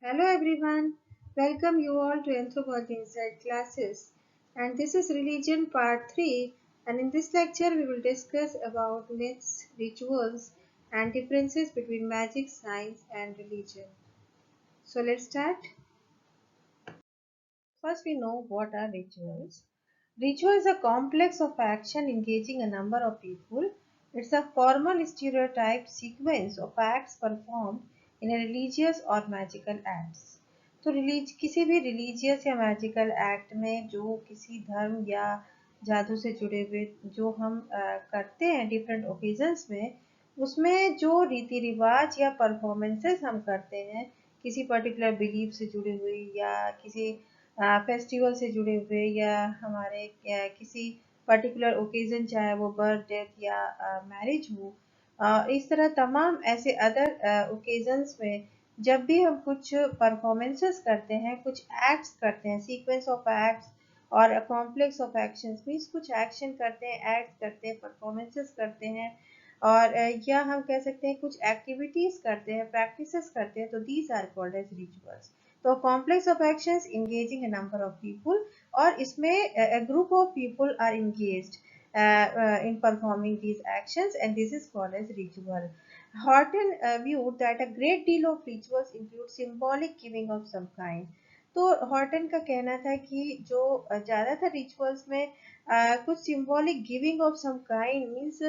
Hello everyone, welcome you all to Anthropology Inside classes. And this is Religion Part 3, and in this lecture we will discuss about myths, rituals and differences between magic, science and religion. So let's start. First we know what are rituals. Ritual is a complex of action engaging a number of people. It's a formal stereotyped sequence of acts performed in a religious or magical acts. तो किसी भी religious या magical act में जो किसी धर्म या जादू से जुड़े हुए जो हम करते हैं डिफरेंट ओकेजन्स में, उसमें जो रीति रिवाज या परफॉर्मेंसेस हम करते हैं किसी पर्टिकुलर बिलीफ से जुड़े हुए या किसी फेस्टिवल से जुड़े हुए या हमारे किसी पर्टिकुलर ओकेजन चाहे वो बर्थ डेथ या मैरिज हो, इस तरह तमाम ऐसे अदर ओकेजन्स में जब भी हम कुछ परफॉर्मेंसेस करते हैं, कुछ एक्ट्स करते हैं, सीक्वेंस ऑफ एक्ट्स और कॉम्प्लेक्स ऑफ एक्शंस मीन्स कुछ एक्शन करते हैं, एक्ट्स करते हैं, परफॉर्मेंसेस करते हैं और या हम कह सकते हैं कुछ एक्टिविटीज करते हैं, प्रैक्टिसेस करते हैं, तो these are called as rituals. तो complex of actions engaging a number of people और इसमें group of people are engaged in performing these actions and this is called as ritual. Horton viewed that a great deal of rituals include symbolic giving of some kind. तो Horton का कहना था कि जो ज़्यादातर rituals में कुछ symbolic giving of some kind means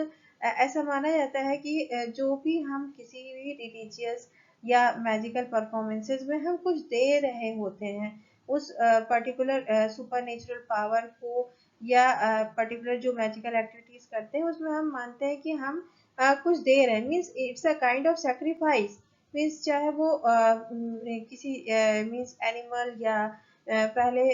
ऐसा माना जाता है कि जो भी हम किसी भी रिलीजियस या मैजिकल परफॉर्मेंसेस में हम कुछ दे रहे होते हैं उस पर्टिकुलर सुपर नेचुरल पावर को या पर्टिकुलर जो मैजिकल एक्टिविटीज करते हैं उसमें हम मानते हैं कि हम कुछ दे रहे हैं means it's a kind of sacrifice. Means चाहे वो किसी मीन्स एनिमल या पहले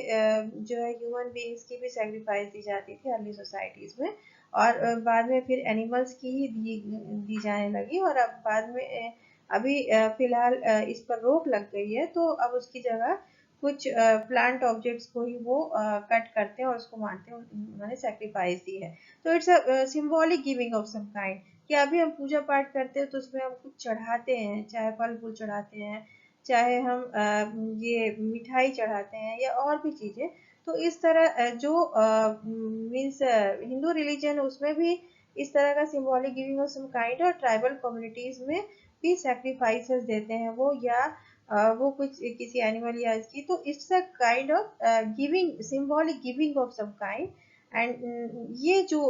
जो है ह्यूमन बीइंग्स की भी सेक्रीफाइस दी जाती थी अर्ली सोसाइटीज में और बाद में फिर एनिमल्स की ही दी जाने लगी और अब बाद में अभी फिलहाल इस पर रोक लग गई है तो अब उसकी जगह कुछ प्लांट ऑब्जेक्ट्स को ही वो कट करते हैं और उसको मानते हैं उन्होंने सेक्रीफाइस दी है. तो it's a symbolic giving of some kind कि अभी हम पूजा पाठ करते हैं तो उसमें हम कुछ चढ़ाते हैं, चाहे फल फूल चढ़ाते हैं, चाहे हम ये मिठाई चढ़ाते हैं या और भी चीज़ें. तो इस तरह जो मीन्स हिंदू रिलीजन उसमें भी इस तरह का symbolic giving of some kind और ट्राइबल कम्युनिटीज में भी सेक्रीफाइसेस देते हैं वो या वो कुछ किसी एनिमल या इसकी तो it's a kind of giving symbolic giving of some kind. And ये जो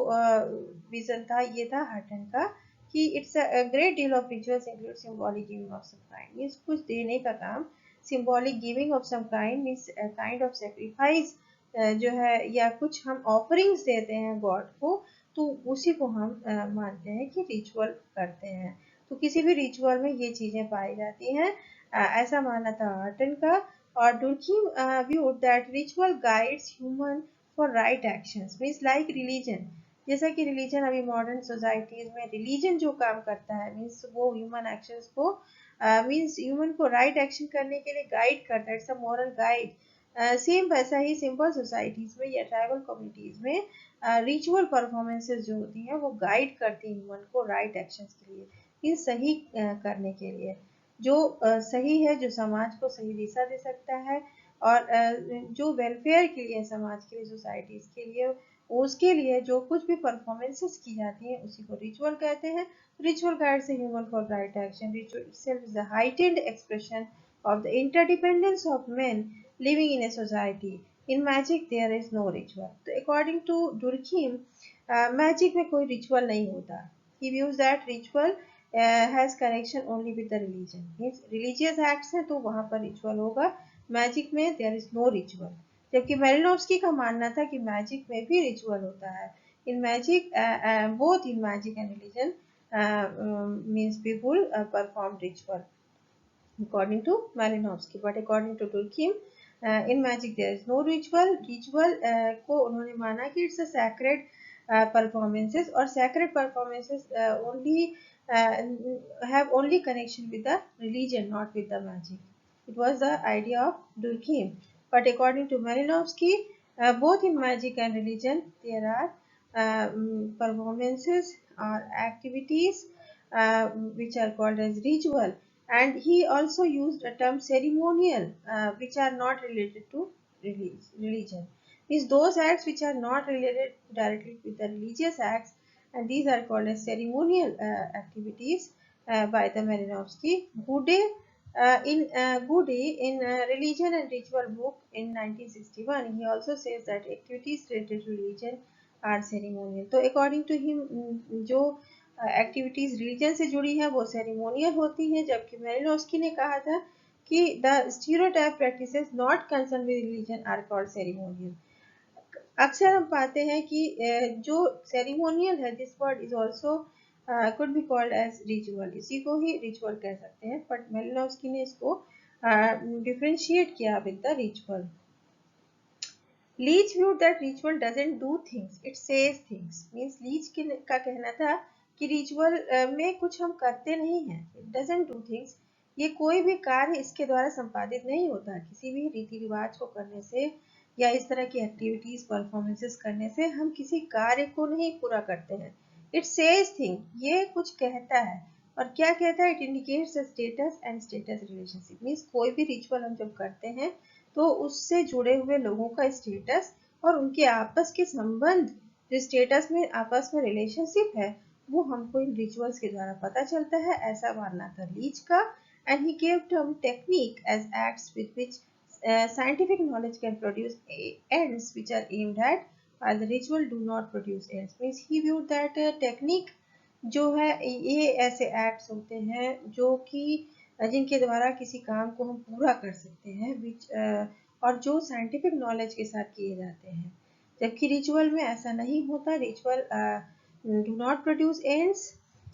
विजन था ये था हटन का कि it's a great deal of rituals include symbolic giving of some kind means कुछ देने का काम. Symbolic giving of some kind means kind of sacrifice जो है या कुछ हम ऑफरिंग्स देते हैं गॉड को तो उसी को हम मानते हैं कि रिचुअल करते हैं. तो किसी भी रिचुअल में ये चीजें पाई जाती हैं. ऐसा माना था हटन का. और डुर्कीम viewed that ritual guides human for right actions means like religion. जैसा कि रिलीजन अभी मॉडर्न सोसाइटीज में रिलीजन जो काम करता है मीन्स वो ह्यूमन एक्शंस को मीन्स ह्यूमन को राइट एक्शन करने के लिए गाइड करता है. It's a moral guide. Same वैसा ही सिंपल सोसाइटीज में या ट्राइबल कम्युनिटीज में रिचुअल परफॉर्मेंसेस जो होती हैं वो गाइड करती हैं ह्यूमन को राइट एक्शंस के लिए इन सही करने के लिए जो सही है जो समाज को सही दिशा दे सकता है और जो वेलफेयर के लिए समाज के लिए सोसाइटीज के लिए उसके लिए जो कुछ भी परफॉर्मेंसेस की जाती हैं उसी को रिचुअल कहते हैं. Ritual guides the human for right action. Ritual itself is a heightened expression of the interdependence of men living in a society. In magic there is no ritual. तो according to Durkheim, मैजिक में कोई ritual नहीं होता. He views that ritual has connection only with the religion. Means religious acts है तो वहाँ पर ritual होगा. मैजिक में there is no ritual. जबकि मेलिनोव्स्की का मानना था कि मैजिक में भी रिचुअल होता है. In magic, both in magic and religion, means people perform ritual according to Malinowski. But according to Durkheim, in magic there is no ritual. Ritual को उन्होंने माना कि it's a sacred performances और sacred performances only have only connection with the religion, not with the magic. It was the idea of Durkheim. But according to Malinowski, both in magic and religion there are performances or activities which are called as ritual And he also used a term ceremonial, which are not related to religion. Means those acts which are not related directly with the religious acts, and these are called as ceremonial activities by the Malinowski. Bude in Religion and Ritual book in 1961, he also says that activities related to religion are ceremonial. So according to him, जो activities religion से जुड़ी है वो ceremonial होती हैं, जबकि मेलिनोव्स्की ने कहा था कि the stereotype practices not concern with religion are called ceremonial. अक्सर हम पाते हैं कि जो सेरेमोनियल है, this word is also could be called as ritual, इसी को ही रिचुअल कह सकते हैं, बट मेलिनोव्स्की ने इसको डिफरेंशिएट किया with the ritual. Leach viewed that ritual doesn't do things, it says things. Means Leach का कहना था कि रिचुअल में कुछ हम करते नहीं हैं, it doesn't do things. ये कोई भी कार्य इसके द्वारा संपादित नहीं होता। किसी भी रीति रिवाज को करने से या इस तरह की एक्टिविटीज परफॉर्मेंसेस करने से हम किसी कार्य को नहीं पूरा करते हैं। इट सेज थिंग, ये कुछ कहता है, और क्या कहता है? It indicates status and status relationship. Means कोई भी रिचुअल हम जब करते हैं तो उससे जुड़े हुए लोगों का स्टेटस और उनके आपस के संबंध, जो स्टेटस में आपस में रिलेशनशिप है, वो हमको इन रिचुअल्स के द्वारा पता चलता है, ऐसा मानना था लीच का। And he give term technique as acts with which scientific knowledge can produce ends which are aimed at, while the ritual do not produce ends. Means he viewed that technique जो है ये ऐसे acts होते हैं जो कि जिनके द्वारा किसी काम को हम पूरा कर सकते हैं, विच और जो साइंटिफिक नॉलेज के साथ किए जाते हैं, जबकि रिचुअल में ऐसा नहीं होता। Ritual do not produce ends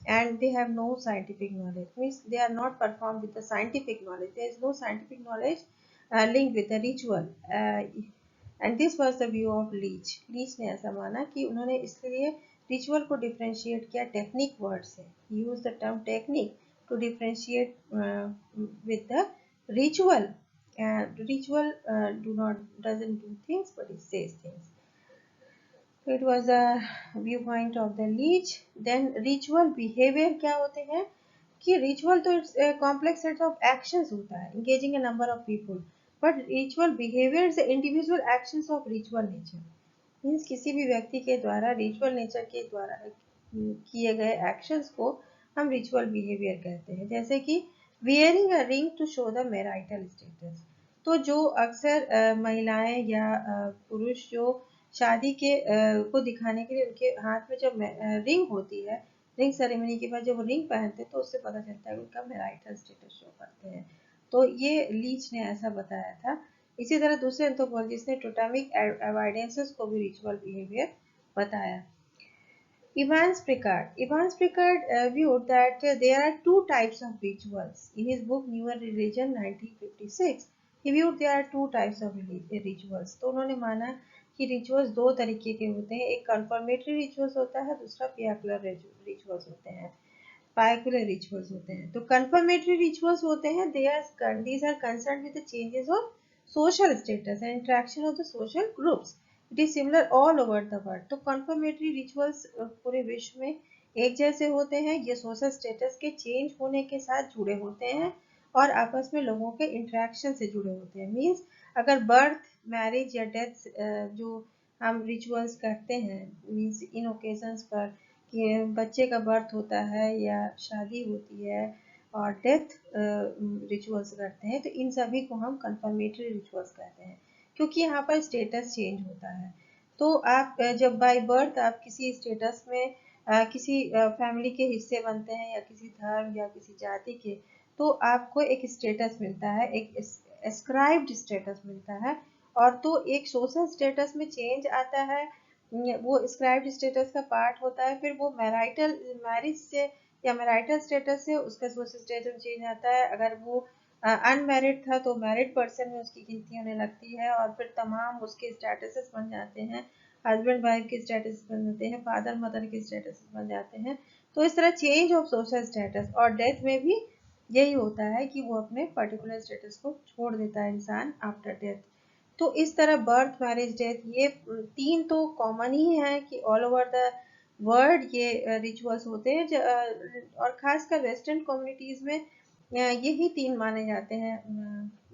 and they have no scientific knowledge, means they are not performed with the scientific knowledge, there is no scientific knowledge linked with the ritual, and this was the view of Leach. Leach ने ऐसा माना कि उन्होंने इसलिए ritual को differentiate किया technique word से, use the term technique to differentiate with the ritual, and ritual doesn't do things but it says things. So it was a viewpoint of the Leach. Then ritual behavior क्या होते हैं कि ritual तो it's complex set of actions होता है engaging a number of people, but ritual behavior is the individual actions of ritual nature. Means किसी भी व्यक्ति के द्वारा रिचुअल नेचर के द्वारा किए गए एक्शंस को हम रिचुअल बिहेवियर कहते हैं। जैसे कि wearing a ring to show the marital status, तो जो अक्सर महिलाएं या पुरुष जो शादी के को दिखाने के लिए उनके हाथ में जब रिंग होती है, रिंग सेरेमनी के बाद जब वो रिंग पहनते हैं तो उससे पता चलता है उनका मैरिटल स्टेटस शो करते हैं। तो ये लीच ने ऐसा बताया था। इसी तरह दूसरे एंथ्रोपोलॉजिस्ट ने टोटेमिक एविडेंसेस को भी रिचुअल बिहेवियर बताया। Evans Picard viewed that there are two types of rituals. In his book Newer Religion 1956, he viewed there are two types of rituals. तो उन्होंने माना कि रिचुअल्स दो तरीके के होते हैं, एक कन्फर्मेटरी रिचुअल्स होता है, दूसरा पियाकुलर रिचुअल्स होते हैं, पाइकुलर रिचुअल्स होते हैं। तो कन्फर्मेटरी रिचुअल्स होते हैं, these are concerned with the changes of social status and interaction of the social groups. It is similar all over the world. तो कन्फर्मेटरी रिचुअल्स पूरे विश्व में एक जैसे होते हैं, ये सोशल स्टेटस के चेंज होने के साथ जुड़े होते हैं और आपस में लोगों के इंटरेक्शन से जुड़े होते हैं। मीन्स अगर बर्थ, मैरिज या डेथ जो हम रिचुअल्स करते हैं, मीन्स इन ओकेजन्स पर कि बच्चे का बर्थ होता है या शादी होती है और डेथ रिचुअल्स करते हैं, तो इन सभी को हम कन्फर्मेटरी रिचुअल्स कहते हैं, क्योंकि यहाँ पर स्टेटस चेंज होता है। तो आप जब बाय बर्थ आप किसी स्टेटस में किसी फैमिली के हिस्से बनते हैं या किसी धर्म या किसी जाति के, तो आपको एक स्टेटस मिलता है, एक एस्क्राइब्ड स्टेटस मिलता है, और तो एक सोशल स्टेटस में चेंज आता है, वो एस्क्राइब्ड स्टेटस का पार्ट होता है। फिर वो मैरिज से या मैरिटल स्टेटस से उसका सोशल स्टेटस चेंज आता है। अगर वो अनमैरिड था तो मैरिड पर्सन में उसकी गिनती होने लगती है, और फिर तमाम उसके स्टेटसेस बन जाते हैं, हस्बैंड वाइफ के स्टेटस बन जाते हैं, फादर मदर के स्टेटस बन जाते हैं। तो इस तरह चेंज ऑफ सोशल स्टेटस, और डेथ में भी यही होता है कि वो अपने पर्टिकुलर स्टेटस को छोड़ देता है इंसान आफ्टर डेथ। तो इस तरह बर्थ, मैरिज, डेथ, ये तीन तो कॉमन ही है कि ऑल ओवर द वर्ल्ड ये रिचुअल्स होते हैं, और खासकर वेस्टर्न कम्युनिटीज में यही 3 माने जाते हैं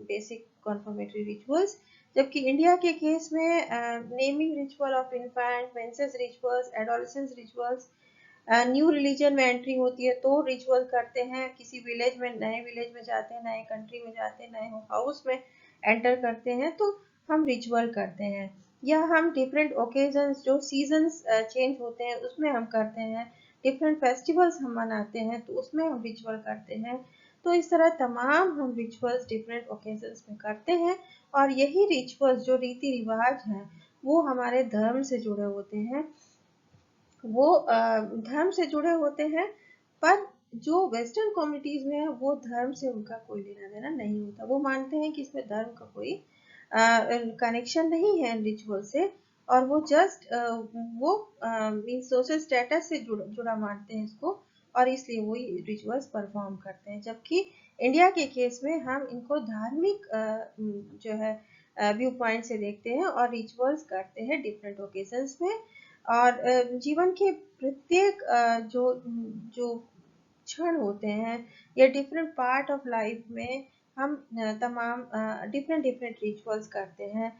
बेसिक कन्फर्मेटरी रिचुअल्स। जबकि इंडिया के केस में naming ritual of infant, menses rituals, adolescence rituals, new religion में एंट्री होती है तो रिचुअल करते हैं, किसी विलेज में, नए विलेज में जाते हैं, नए कंट्री में जाते हैं, नए हाउस में एंटर करते हैं तो हम रिचुअल करते हैं। या हम डिफरेंट ओकेजन्स, जो सीजन्स चेंज होते हैं उसमें हम करते हैं, डिफरेंट फेस्टिवल्स हम मनाते हैं तो उसमें हम रिचुअल करते हैं। तो इस तरह तमाम हम रिचुअल्स डिफरेंट ओकेजन्स में करते हैं। और यही रिचुअल्स, जो रीति रिवाज हैं, वो हमारे धर्म से जुड़े होते हैं, वो धर्म से जुड़े होते हैं। पर जो वेस्टर्न कम्युनिटीज में है वो धर्म से उनका कोई लेना देना नहीं होता। वो मानते हैं कि इसमें धर्म का कोई कनेक्शन नहीं है रिचुअल से, और वो जस्ट वो सोशल स्टेटस से जुड़ा मानते हैं इसको, और इसलिए वो रिचुअल्स परफॉर्म करते हैं। जबकि इंडिया के केस में हम इनको धार्मिक जो है व्यू पॉइंट से देखते हैं और रिचुअल्स करते हैं डिफरेंट ओकेजन्स में। और जीवन के प्रत्येक जो जो क्षण होते हैं या डिफरेंट पार्ट ऑफ लाइफ में हम तमाम डिफरेंट डिफरेंट रिचुअल्स करते हैं।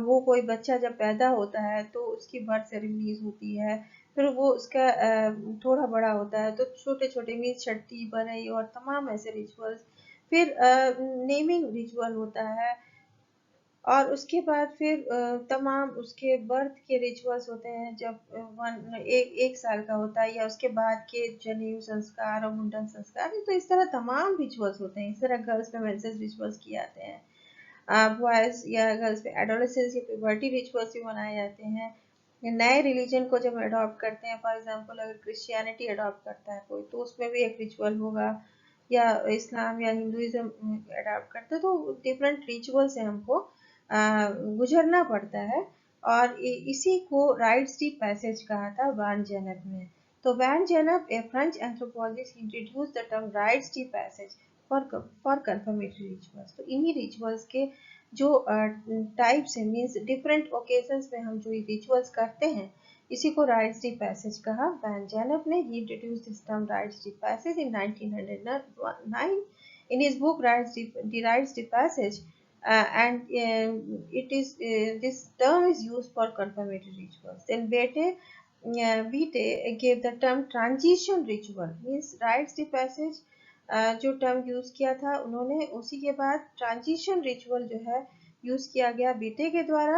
वो कोई बच्चा जब पैदा होता है तो उसकी बर्थ सेरेमनीज होती है, फिर वो उसका थोड़ा बड़ा होता है तो छोटे छोटे मीन्स छठी, बरई और तमाम ऐसे रिचुअल्स, फिर नेमिंग रिचुअल होता है, और उसके बाद फिर तमाम उसके बर्थ के रिचुअल्स होते हैं जब एक साल का होता है, या उसके बाद के जनेऊ संस्कार और मुंडन संस्कार। तो इस तरह तमाम रिचुअल्स होते हैं। इस तरह गर्ल्स में मेंसेस रिचुअल्स किए जाते हैं, बॉयज या गर्ल्स में एडोलेसेंस या प्यूबर्टी रिचुअल्स भी मनाए जाते हैं। नए रिलीजन को जब अडॉप्ट करते हैं, फॉर एग्जांपल अगर क्रिश्चियनिटी अडॉप्ट करता है कोई, तो उसमें भी एक रिचुअल होगा, या इस्लाम या हिंदुइज्म अडॉप्ट करते हैं तो डिफरेंट रिचुअल से हमको गुजरना पड़ता है। और इसी को राइट्स डी पैसेज कहा था वैन जेनप ने। तो Van Gennep, a French anthropologist, introduce the term rites de passage for confirmatory rituals. तो इन्हीं रिचुअल्स के जो टाइप्स है, मीन्स डिफरेंट ओकेजन्स में हम जो रिचुअल्स करते हैं, इसी को राइट्स डी पैसेज कहा। वैन जेनप ने introduce this term rites de passage in 1909 in his book Rites de Passage, and it is this term is used for confirmatory rituals. Then Bete gave the term transition ritual, means rites de passage जो term use किया था उन्होंने, उसी के बाद transition ritual जो है use किया गया बीटे के द्वारा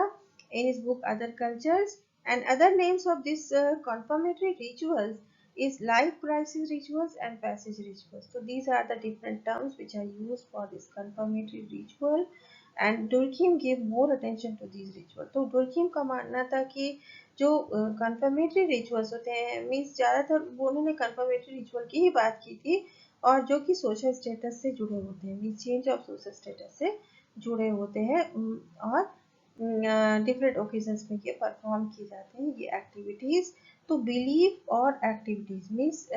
इन his book other cultures. And other names of this confirmatory rituals is life crisis rituals and passage rituals. So these are the different terms which are used for this confirmatory ritual, and Durkheim gave more attention to these rituals. तो Durkheim का मानना था कि जो confirmatory rituals होते हैं, means ज़्यादातर उन्होंने confirmatory ritual की ही बात की थी, और जो कि सोशल स्टेटस से जुड़े होते हैं, means change of social status से जुड़े होते हैं, और डिफरेंट ओकेजन्स में ये परफॉर्म किए जाते हैं ये एक्टिविटीज़। तो बिलीफ और एक्टिविटीज मीन्स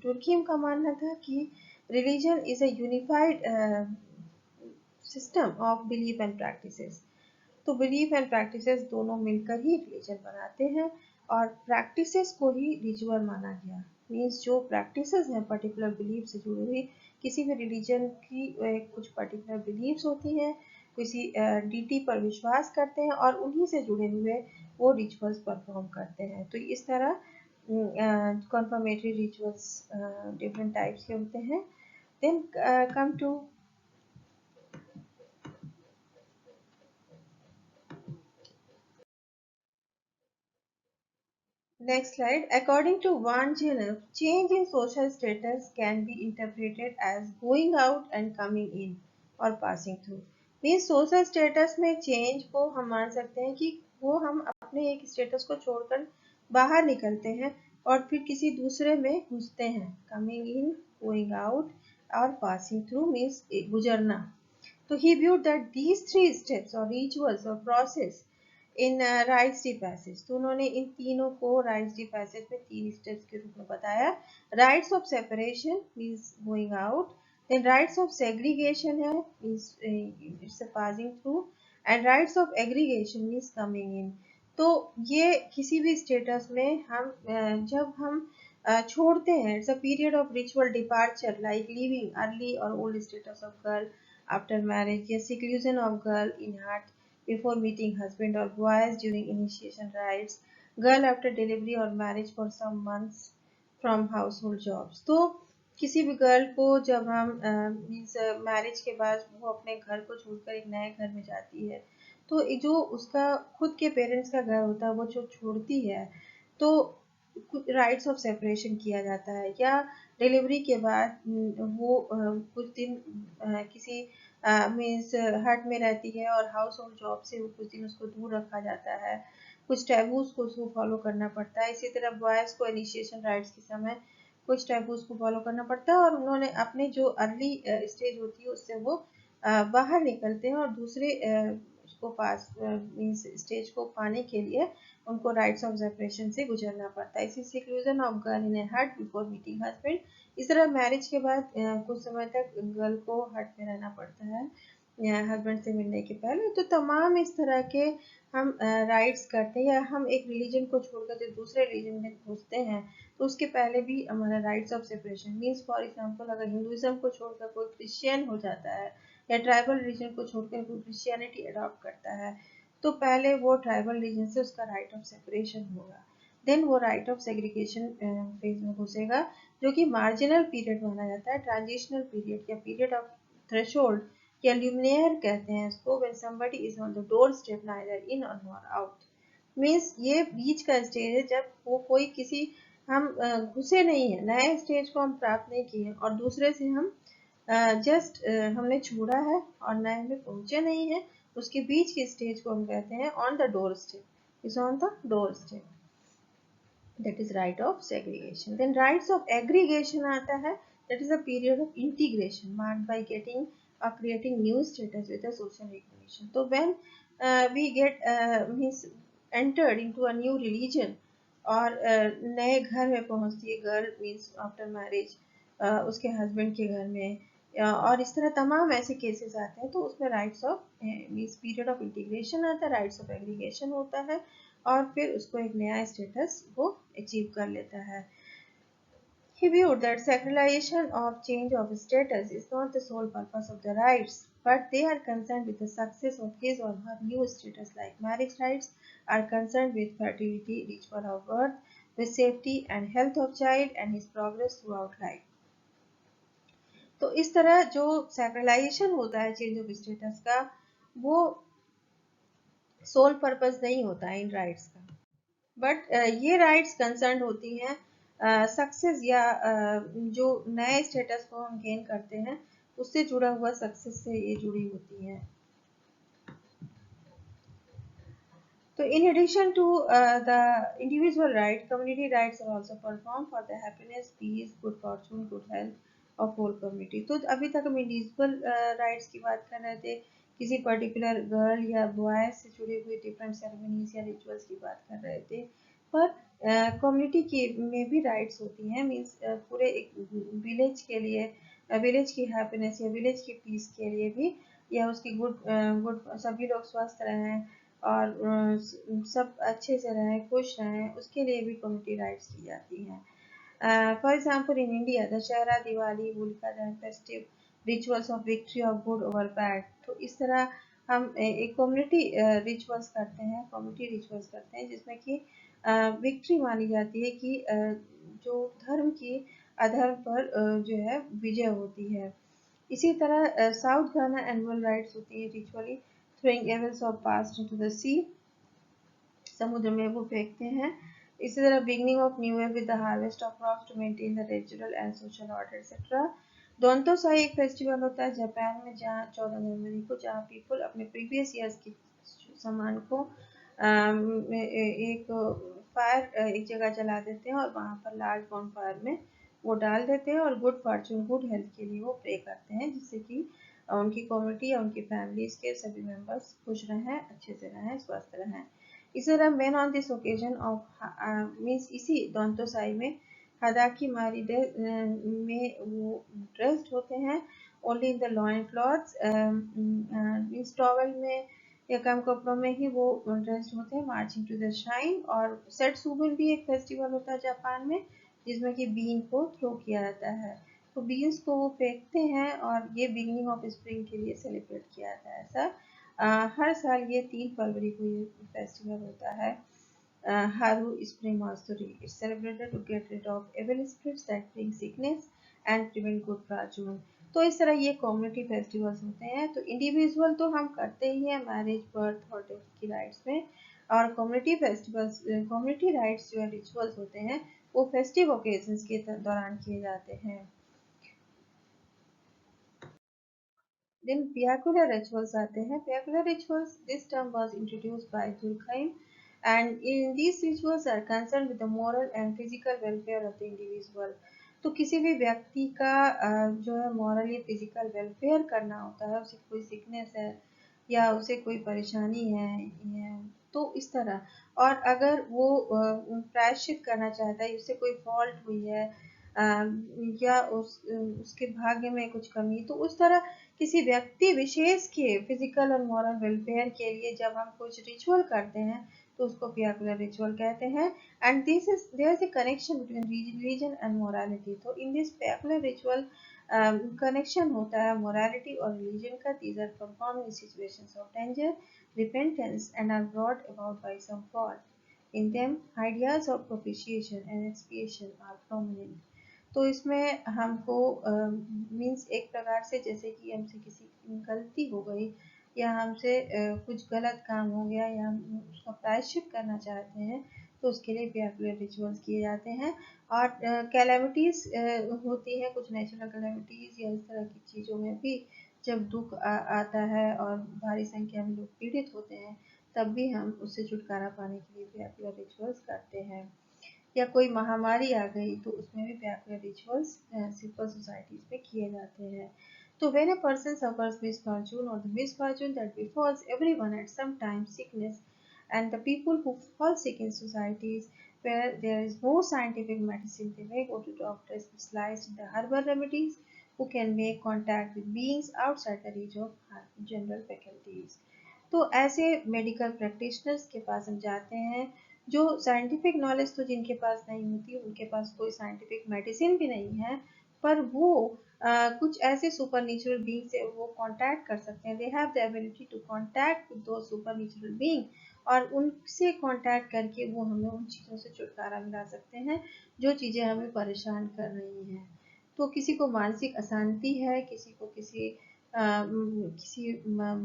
डुर्कीम का मानना था कि religion is a unified system of belief and practices. तो बिलीफ एंड प्रैक्टिसेस दोनों मिलकर ही रिलीजन बनाते हैं, और प्रैक्टिसेस को ही रिचुअल माना गया। मीन्स जो प्रैक्टिसेस हैं पर्टिकुलर बिलीफ से जुड़ी हुई, किसी भी रिलीजन की कुछ पर्टिकुलर बिलीफ्स होती हैं, किसी डीटी पर विश्वास करते हैं और उन्हीं से जुड़े हुए वो रिचुअल्स परफॉर्म करते हैं। तो इस तरह confirmatory rituals different types के होते हैं। Then come to next slide. According to Van Genep, change in social status can be interpreted as going out and coming in or passing through. Means social status में change को हम मान सकते हैं कि वो हम अपने एक स्टेटस को छोड़कर बाहर निकलते हैं और फिर किसी दूसरे में घुसते हैं। कमिंग इन, गोइंग आउट और पासिंग थ्रू मीन्स गुजरना। तो he viewed that these three steps or rituals or process in rights de passage, तो उन्होंने इन तीनों को राइट्स डी पैसेज में 3 स्टेप्स के रूप में बताया। Rites of separation means going out, then rites of segregation है means it's passing through, and rites of aggregation means coming in. तो ये किसी भी स्टेटस में हम जब हम छोड़ते हैं. It's a period of ritual departure like living early और old status of girl after marriage या seclusion of girl in hut before meeting husband or boys during initiation rites, girl after delivery or marriage for some months from household jobs. तो किसी भी girl को जब हम means marriage के बाद वो अपने घर को छोड़कर एक नए घर में जाती है, तो जो उसका खुद के पेरेंट्स का घर होता है वो जो छोड़ती है, तो राइट्स ऑफ सेपरेशन किया जाता है. या डिलीवरी के बाद वो कुछ दिन किसी मीन्स हट में रहती है और हाउस होल्ड जॉब से वो कुछ दिन उसको दूर रखा जाता है. कुछ टैबूज को उसको फॉलो करना पड़ता है. इसी तरह बॉयज को इनिशिएशन राइट्स के समय कुछ टैबूज को फॉलो करना पड़ता है और उन्होंने अपने जो अर्ली स्टेज होती है उससे वो बाहर निकलते हैं और दूसरे उसको पास मीन्स स्टेज को पाने के लिए उनको राइट्स ऑफ सेपरेशन से गुजरना पड़ता है. इसी seclusion ऑफ गर्ल इन ए हट बिफोर मीटिंग हस्बैंड. इस तरह मैरिज के बाद कुछ समय तक गर्ल को हट में रहना पड़ता है हस्बैंड से मिलने के पहले. तो तमाम इस तरह के हम राइट्स करते हैं. या हम एक रिलीजन को छोड़कर जब दूसरे रिलीजन में घुसते हैं तो उसके पहले भी हमारा rights of separation means for example अगर हिंदुइज्म को छोड़कर कोई क्रिश्चियन हो जाता है या ट्राइबल रीजन को छोड़कर कोई क्रिश्चियनिटी अडॉप्ट करता है, तो पहले वो ट्राइबल रीजन से उसका राइट ऑफ सेपरेशन होगा. देन वो राइट ऑफ सेग्रीगेशन फेज में घुसेगा, जो कि मार्जिनल पीरियड माना जाता है. ट्रांजिशनल पीरियड या पीरियड ऑफ थ्रेशोल्ड या ल्यूमिनेयर कहते हैं इसको. when somebody is on the doorstep neither in or nor out, means ये बीच का स्टेज है जब वो कोई किसी हम घुसे नहीं है, नए स्टेज को हम प्राप्त नहीं किए और दूसरे से हम जस्ट हमने छोड़ा है और नए में पहुंचे नहीं है. उसके बीच के स्टेज को हम कहते हैं on the door step. Is on the door step. that is right of segregation. Then rights of aggregation आता है. that is a period of integration marked by getting or creating new status with a social recognition. So when we get means entered into a new religion और नए घर में पहुंचती है girl means after marriage उसके husband के घर में और इस तरह तमाम ऐसे केसेस आते हैं, तो उसमें rights of means period of integration आता है, राइट्स ऑफ एग्रीगेशन होता है और फिर उसको एक नया स्टेटस वो अचीव कर लेता है. He viewed that sacralization of change of status is not the sole purpose of the rites, but they are concerned with the success of his or her new status, like marriage rites are concerned with fertility, ritual of birth, with safety and health of child and his progress throughout life. तो इस तरह जो सैक्रलाइजेशन होता है change of status का, वो soul purpose नहीं होता है इन राइट्स का, बट ये राइट्स कंसर्न होती हैं सक्सेस या जो नए स्टेटस को हम गेन करते हैं उससे जुड़ा हुआ सक्सेस से ये जुड़ी होती हैं. So in addition to the individual right, community rights are also performed for the happiness, peace, good fortune, good health of whole community. तो अभी तक हम इंडिविजुअल राइट्स की बात कर रहे थे, किसी पर्टिकुलर गर्ल या बॉय से जुड़ी हुई डिफरेंट सेरेमनीज या रिचुअल्स की बात कर रहे थे, पर कम्युनिटी की में भी राइट्स होती हैं. मीन्स पूरे एक विलेज के लिए, विलेज की हैप्पीनेस या विलेज की पीस के लिए भी, या उसकी गुड सभी लोग स्वस्थ रहें और सब अच्छे से रहें, खुश रहें, उसके लिए भी कम्युनिटी राइट्स की जाती हैं. For example in India Dussehra, Diwali, Holika Dahan, festive rituals of victory of good over bad. तो इस तरह हम एक कम्युनिटी रिचुअल्स करते हैं, कम्युनिटी रिचुअल्स करते हैं जिसमें कि विक्ट्री मानी जाती है कि जो धर्म की अधर्म पर जो है विजय होती है. इसी तरह साउथ घाना एनुअल राइट्स होती है, ritually throwing evils of past into the sea, समुद्र में वो फेंकते हैं. इसी तरह beginning of new year with the harvest of crops to maintain the natural and social order et cetera. दोंतोसाई एक फेस्टिवल होता है जापान में जहाँ 14 जनवरी को जहाँ पीपल अपने प्रीवियस ईयर्स के सामान को एक फायर एक जगह जला देते हैं और वहाँ पर लार्ज बॉन फायर में वो डाल देते हैं और गुड फॉर्चून गुड हेल्थ के लिए वो प्रे करते हैं, जिससे कि उनकी कम्युनिटी या उनकी फैमिलीज के सभी मेंबर्स खुश रहें, अच्छे से रहें, स्वस्थ रहें. इसी तरह main on this occasion of means इसी दोंतोसाई में हादाकी मारी में वो ड्रेस्ड होते हैं only in the loincloths, means towel में या कम कपड़ों में ही वो ड्रेस्ड होते हैं, मार्चिंग टू द श्राइन. और सेट्सुबुन भी एक फेस्टिवल होता है जापान में जिसमें कि बीन को थ्रो किया जाता है। तो बीन्स को वो फेंकते हैं और ये बिगनिंग ऑफ स्प्रिंग के लिए सेलिब्रेट किया जाता है। ऐसा हर साल ये 3 फरवरी को ये फेस्टिवल होता है। Haru Spring Mastery. It's celebrated to get rid of evil spirits that bring sickness and prevent good fortune. तो इस तरह ये कम्युनिटी फेस्टिवल्स होते हैं। तो इंडिविजुअल तो हम करते ही हैं मैरिज, बर्थ और डेथ की राइट्स में, और कम्युनिटी फेस्टिवल्स, कम्युनिटी राइट्स जो है रिचुअल्स होते हैं वो फेस्टिव ओकेजन्स के दौरान किए जाते हैं। Then Piacular rituals आते हैं। Piacular rituals, this term was introduced by Durkheim, and in these rituals are concerned with the moral and physical welfare of the individual. तो किसी भी व्यक्ति का जो है मॉरल या फिजिकल वेलफेयर करना होता है, उसे कोई सिकनेस है या उसे कोई परेशानी है, तो इस तरह, और अगर वो प्रायश्चित करना चाहता है, उससे कोई फॉल्ट हुई है या उसके भाग्य में कुछ कमी, तो उस तरह किसी व्यक्ति विशेष के फिजिकल और मॉरल वेलफेयर के लिए जब हम कुछ रिचुअल करते हैं तो उसको पियाकुलर रिचुअल कहते हैं। And this is there is a connection between religion and morality. तो in this piacular ritual connection होता है मोरालिटी और रिलीजन का। These are perform in situations of danger, repentance and are brought about by some fault. In them ideas of propitiation and expiation are prominent. तो इसमें हमको means एक प्रकार से जैसे कि हमसे किसी गलती हो गई या हमसे कुछ गलत काम हो गया या हम उसका प्रायश्चित करना चाहते हैं, तो उसके लिए पियाकुलर रिचुअल्स किए जाते हैं। और कैलेमिटीज होती है, कुछ नेचुरल कैलेमिटीज या इस तरह की चीज़ों में भी जब दुख आता है और भारी संख्या में लोग पीड़ित होते हैं, तब भी हम उससे छुटकारा पाने के लिए पियाकुलर रिचुअल्स करते हैं। या कोई महामारी आ गई तो उसमें भी पियाकुलर रिचुअल्स सिंपल सोसाइटीज में किए जाते हैं। तो when a person suffers misfortune or the misfortune that befalls everyone at some time, sickness, and the people who fall sick in societies where there is no scientific medicine, they may go to doctors specialized in the herbal remedies who can make contact with beings outside the reach of general faculties. तो ऐसे medical practitioners के पास हम जाते हैं जो scientific knowledge तो जिनके पास नहीं होती, उनके पास कोई साइंटिफिक मेडिसिन भी नहीं है, पर वो कुछ ऐसे सुपर नेचुरल बींग से वो कांटेक्ट कर सकते हैं। They have the ability to contact with दो सुपर नेचुरल बींग, और उनसे कांटेक्ट करके वो हमें उन चीज़ों से छुटकारा मिला सकते हैं जो चीज़ें हमें परेशान कर रही हैं। तो किसी को मानसिक अशांति है, किसी को किसी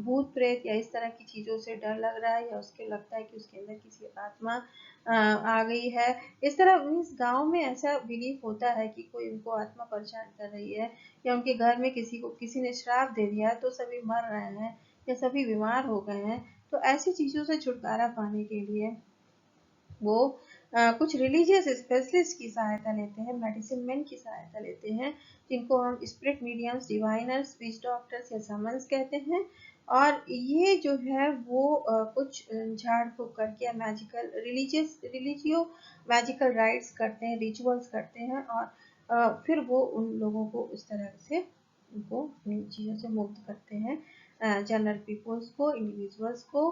भूत प्रेत या इस तरह की चीज़ों से डर लग रहा है, या उसके लगता है कि उसके अंदर किसी आत्मा आ गई है। इस तरह मीन्स गांव में ऐसा बिलीफ होता है कि कोई उनको आत्मा परेशान कर रही है, या उनके घर में किसी ने श्राप दे दिया है तो सभी मर रहे हैं या सभी बीमार हो गए हैं। तो ऐसी चीज़ों से छुटकारा पाने के लिए वो कुछ रिलीजियस स्पेशलिस्ट की सहायता लेते हैं, मेडिसिन मैन की सहायता लेते हैं, जिनको हम स्पिरिट मीडियम्स, डिवाइनर्स, विच डॉक्टर्स या समन्स कहते हैं। और ये जो है वो कुछ झाड़ फूक करके या मैजिकल रिलीजियो मैजिकल राइट्स करते हैं, रिचुअल्स करते हैं, और फिर वो उन लोगों को उस तरह से उनको इन चीज़ों से मुक्त करते हैं, जनरल पीपल्स को, इंडिविजुअल्स को,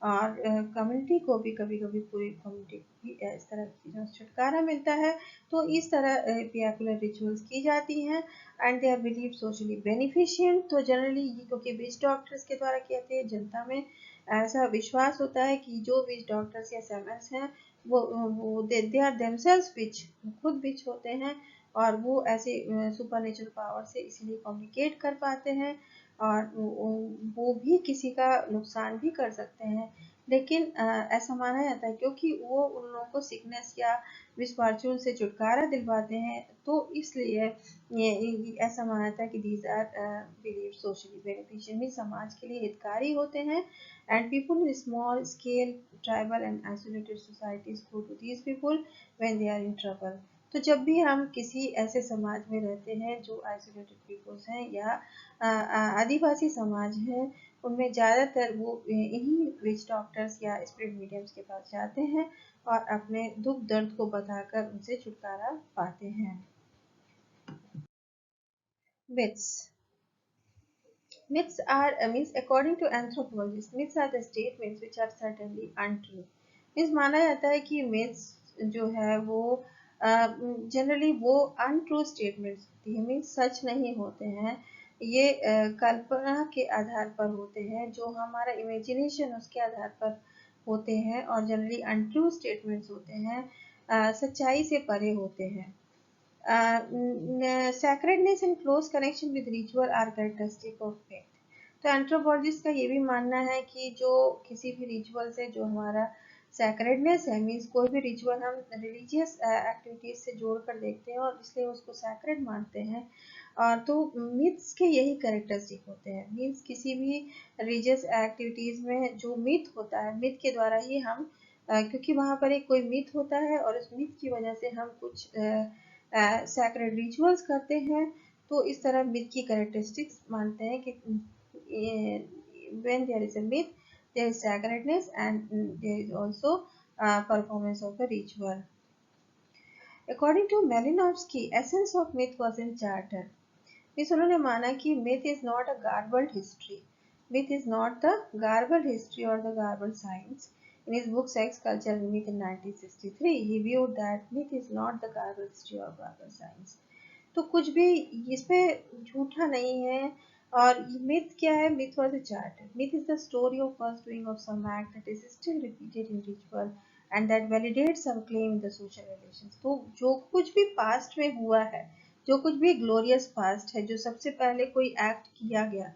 और कम्युनिटी को भी, कभी कभी पूरी कम्युनिटी को भी इस तरह की चीज़ों से छुटकारा मिलता है। तो इस तरह पियाकुलर रिचुअल्स की जाती हैं, and they are believe socially beneficent. तो जनरली क्योंकि विच डॉक्टर्स के द्वारा कहते हैं, जनता में ऐसा विश्वास होता है कि जो विच डॉक्टर्स या सेमर्स हैं वो दे आर देमसेल्व्स विच, खुद विच होते हैं, और वो ऐसे सुपर नेचुरल पावर से इसलिए कम्युनिकेट कर पाते हैं, और वो भी किसी का नुकसान भी कर सकते हैं। लेकिन ऐसा माना जाता है क्योंकि वो उन लोगों को सिकनेस या मिसफॉर्चून से छुटकारा दिलवाते हैं, तो इसलिए ये ऐसा माना जाता है कि these are believe socially beneficial, भी समाज के लिए हितकारी होते हैं। And people in small scale tribal and isolated societies go to these people when they are in trouble. तो जब भी हम किसी ऐसे समाज में रहते हैं जो आइसोलेटेड पीपल्स हैं या आदिवासी समाज है, उनमें ज़्यादातर वो इन्हीं विच डॉक्टर्स या स्पिरिट मीडियम्स के पास जाते हैं और अपने दुख दर्द को बताकर उनसे छुटकारा पाते हैं। Myths. Myths are means according to anthropologists, myths are the statements which are certainly untrue. Means माना जाता है कि myths जो है वो जनरली वो अनट्रू स्टेटमेंट्स होती है, मीन्स सच नहीं होते हैं। ये कल्पना के आधार पर होते हैं, जो हमारा इमेजिनेशन उसके आधार पर होते हैं, और जनरली अनट्रू स्टेटमेंट्स होते हैं, सच्चाई से परे होते हैं। Sacredness and close connection with ritual are characteristic of faith. तो एंथ्रोपोलॉजिस्ट का ये भी मानना है कि जो किसी भी रिचुअल से जो हमारा सैक्रेडनेस है, मीन्स कोई भी रिचुअल हम रिलीजियस एक्टिविटीज से जोड़ कर देखते हैं और इसलिए उसको सैक्रेड मानते हैं। और तो मिथ्स के यही कैरेक्टरिस्टिक होते हैं, मीन्स किसी भी रिलीजियस एक्टिविटीज में जो मिथ होता है, मिथ के द्वारा ही हम क्योंकि वहाँ पर एक कोई मिथ होता है और उस मिथ की वजह से हम कुछ सैक्रेड रिचुअल्स करते हैं। तो इस तरह मिथ की कैरेक्टरिस्टिक्स मानते हैं कि when there is a myth, there is sacredness and there is also performance of the ritual. According to Malinowski, essence of myth was in charter. इस उन्होंने माना कि myth is not a garbled history. Myth is not the garbled history or the garbled science. In his book Sex, Culture and Myth in 1963, he viewed that myth is not the garbled history or garbled science. तो कुछ भी इसमें झूठा नहीं है। और myth क्या है? Myth was a chart. Myth is the story of first doing of some act that is still repeated in ritual and that validate some claim in the social relations. तो जो कुछ भी पास्ट में हुआ है, जो कुछ भी ग्लोरियस पास्ट है, जो सबसे पहले कोई एक्ट किया गया,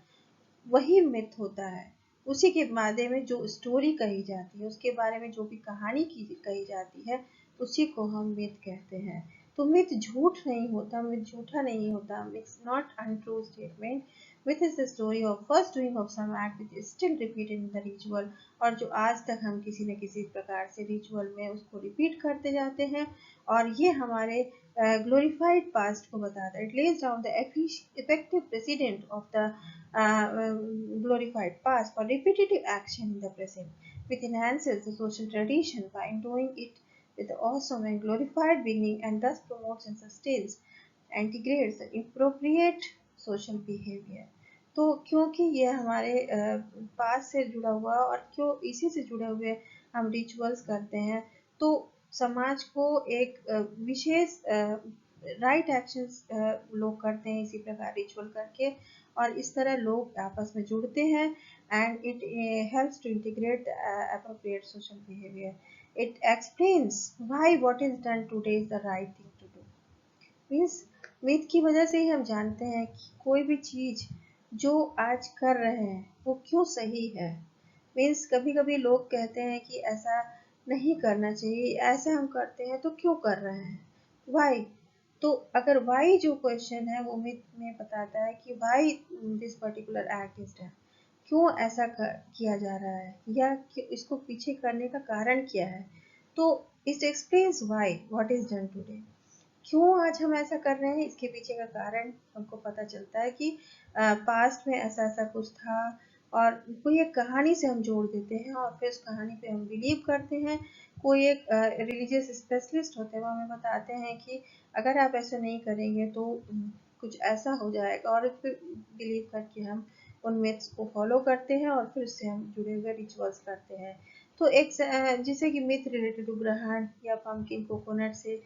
वही मिथ होता है। उसी के बारे में जो स्टोरी कही जाती है, उसके बारे में जो भी कहानी की कही जाती है, उसी को हम मिथ कहते हैं। तो मिथ झूठ नहीं होता, मिथ झूठा नहीं होता, it's not untrue statement. Myth is the story of first doing of some act which is still repeated in the ritual, और जो आज तक हम किसी न किसी प्रकार से रिचुअल में उसको रिपीट करते जाते हैं, और ये हमारे glorified past को बताता है। It lays down the effective precedent of the glorified past for repetitive action in the present, which enhances the social tradition by endowing it with the awesome and glorified beginning, and thus promotes and sustains and integrates the appropriate social behavior. तो क्योंकि ये हमारे पास से जुड़ा हुआ, और क्यों इसी से जुड़े हुए हम रिचुअल्स करते हैं, तो समाज को एक विशेष राइट एक्शंस लोग करते हैं इसी प्रकार रिचुअल करके, और इस तरह लोग आपस में जुड़ते हैं, and it helps to integrate appropriate social behavior. It explains why what is done today is the right thing to do. Means myth की वजह से ही हम जानते हैं कि कोई भी चीज जो आज कर रहे हैं वो क्यों सही है। मीन्स कभी कभी लोग कहते हैं कि ऐसा नहीं करना चाहिए, ऐसे हम करते हैं तो क्यों कर रहे हैं, वाई। तो अगर वाई जो क्वेश्चन है वो मिथ में बताता है कि why this particular act is done, क्यों ऐसा किया जा रहा है, या इसको पीछे करने का कारण क्या है। तो it explains why what is done today, क्यों आज हम ऐसा कर रहे हैं, इसके पीछे का कारण हमको पता चलता है कि पास्ट में ऐसा ऐसा कुछ था, और कोई एक कहानी से हम जोड़ देते हैं और फिर उस कहानी पे हम बिलीव करते हैं। कोई एक रिलीजियस स्पेशलिस्ट होते हैं, वो हमें बताते हैं कि अगर आप ऐसा नहीं करेंगे तो कुछ ऐसा हो जाएगा, और फिर बिलीव करके हम उन मिथ्स को फॉलो करते हैं और फिर उससे हम जुड़े हुए रिचुअल्स करते हैं। तो एक जैसे कि मिथ रिलेटेड टू ग्रहण या पम्पकिन कोकोनट से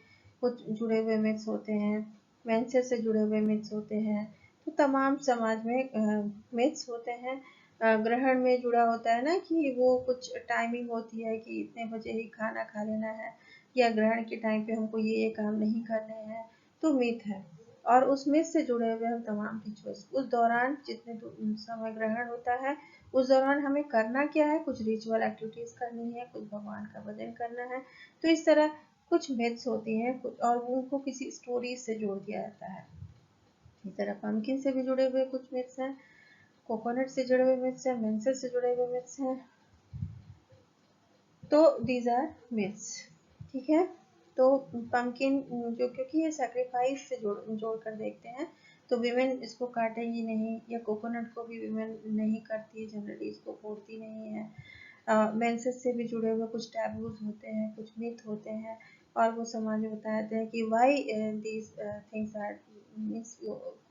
कुछ जुड़े हुए मिथ्स होते हैं, मेंसेस से जुड़े हुए मिथ्स होते हैं। तो तमाम समाज में मिथ्स होते हैं। ग्रहण में जुड़ा होता है ना कि वो कुछ टाइमिंग होती है कि इतने बजे ही खाना खा लेना है, या ग्रहण के टाइम पे हमको ये काम नहीं करने हैं, तो मिथ है। और उस मिथ से जुड़े हुए हम तमाम रिचुअल्स, उस दौरान जितने समय ग्रहण होता है उस दौरान हमें करना क्या है, कुछ रिचुअल एक्टिविटीज करनी है, कुछ भगवान का भजन करना है। तो इस तरह कुछ मिथ्स होती हैं, और उनको किसी स्टोरी से जोड़ दिया जाता है। इस तरह पम्पकिन से भी जुड़े हुए कुछ मिथ्स हैं, कोकोनट से जुड़े हुए मिथ्स हैं, मेंसेस से जुड़े हुए मिथ्स हैं। तो दीज आर मिथ्स, ठीक है। तो पम्पकिन जो, क्योंकि ये सैक्रिफाइस से जोड़ कर देखते हैं, तो विमेन इसको काटेंगी नहीं, या कोकोनट को भी विमेन नहीं करती है, जनरली इसको फोड़ती नहीं है। मेंसेस से भी जुड़े हुए कुछ टैबूज होते हैं, कुछ मिथ होते हैं, और वो समाज में बताते हैं कि why these things are, means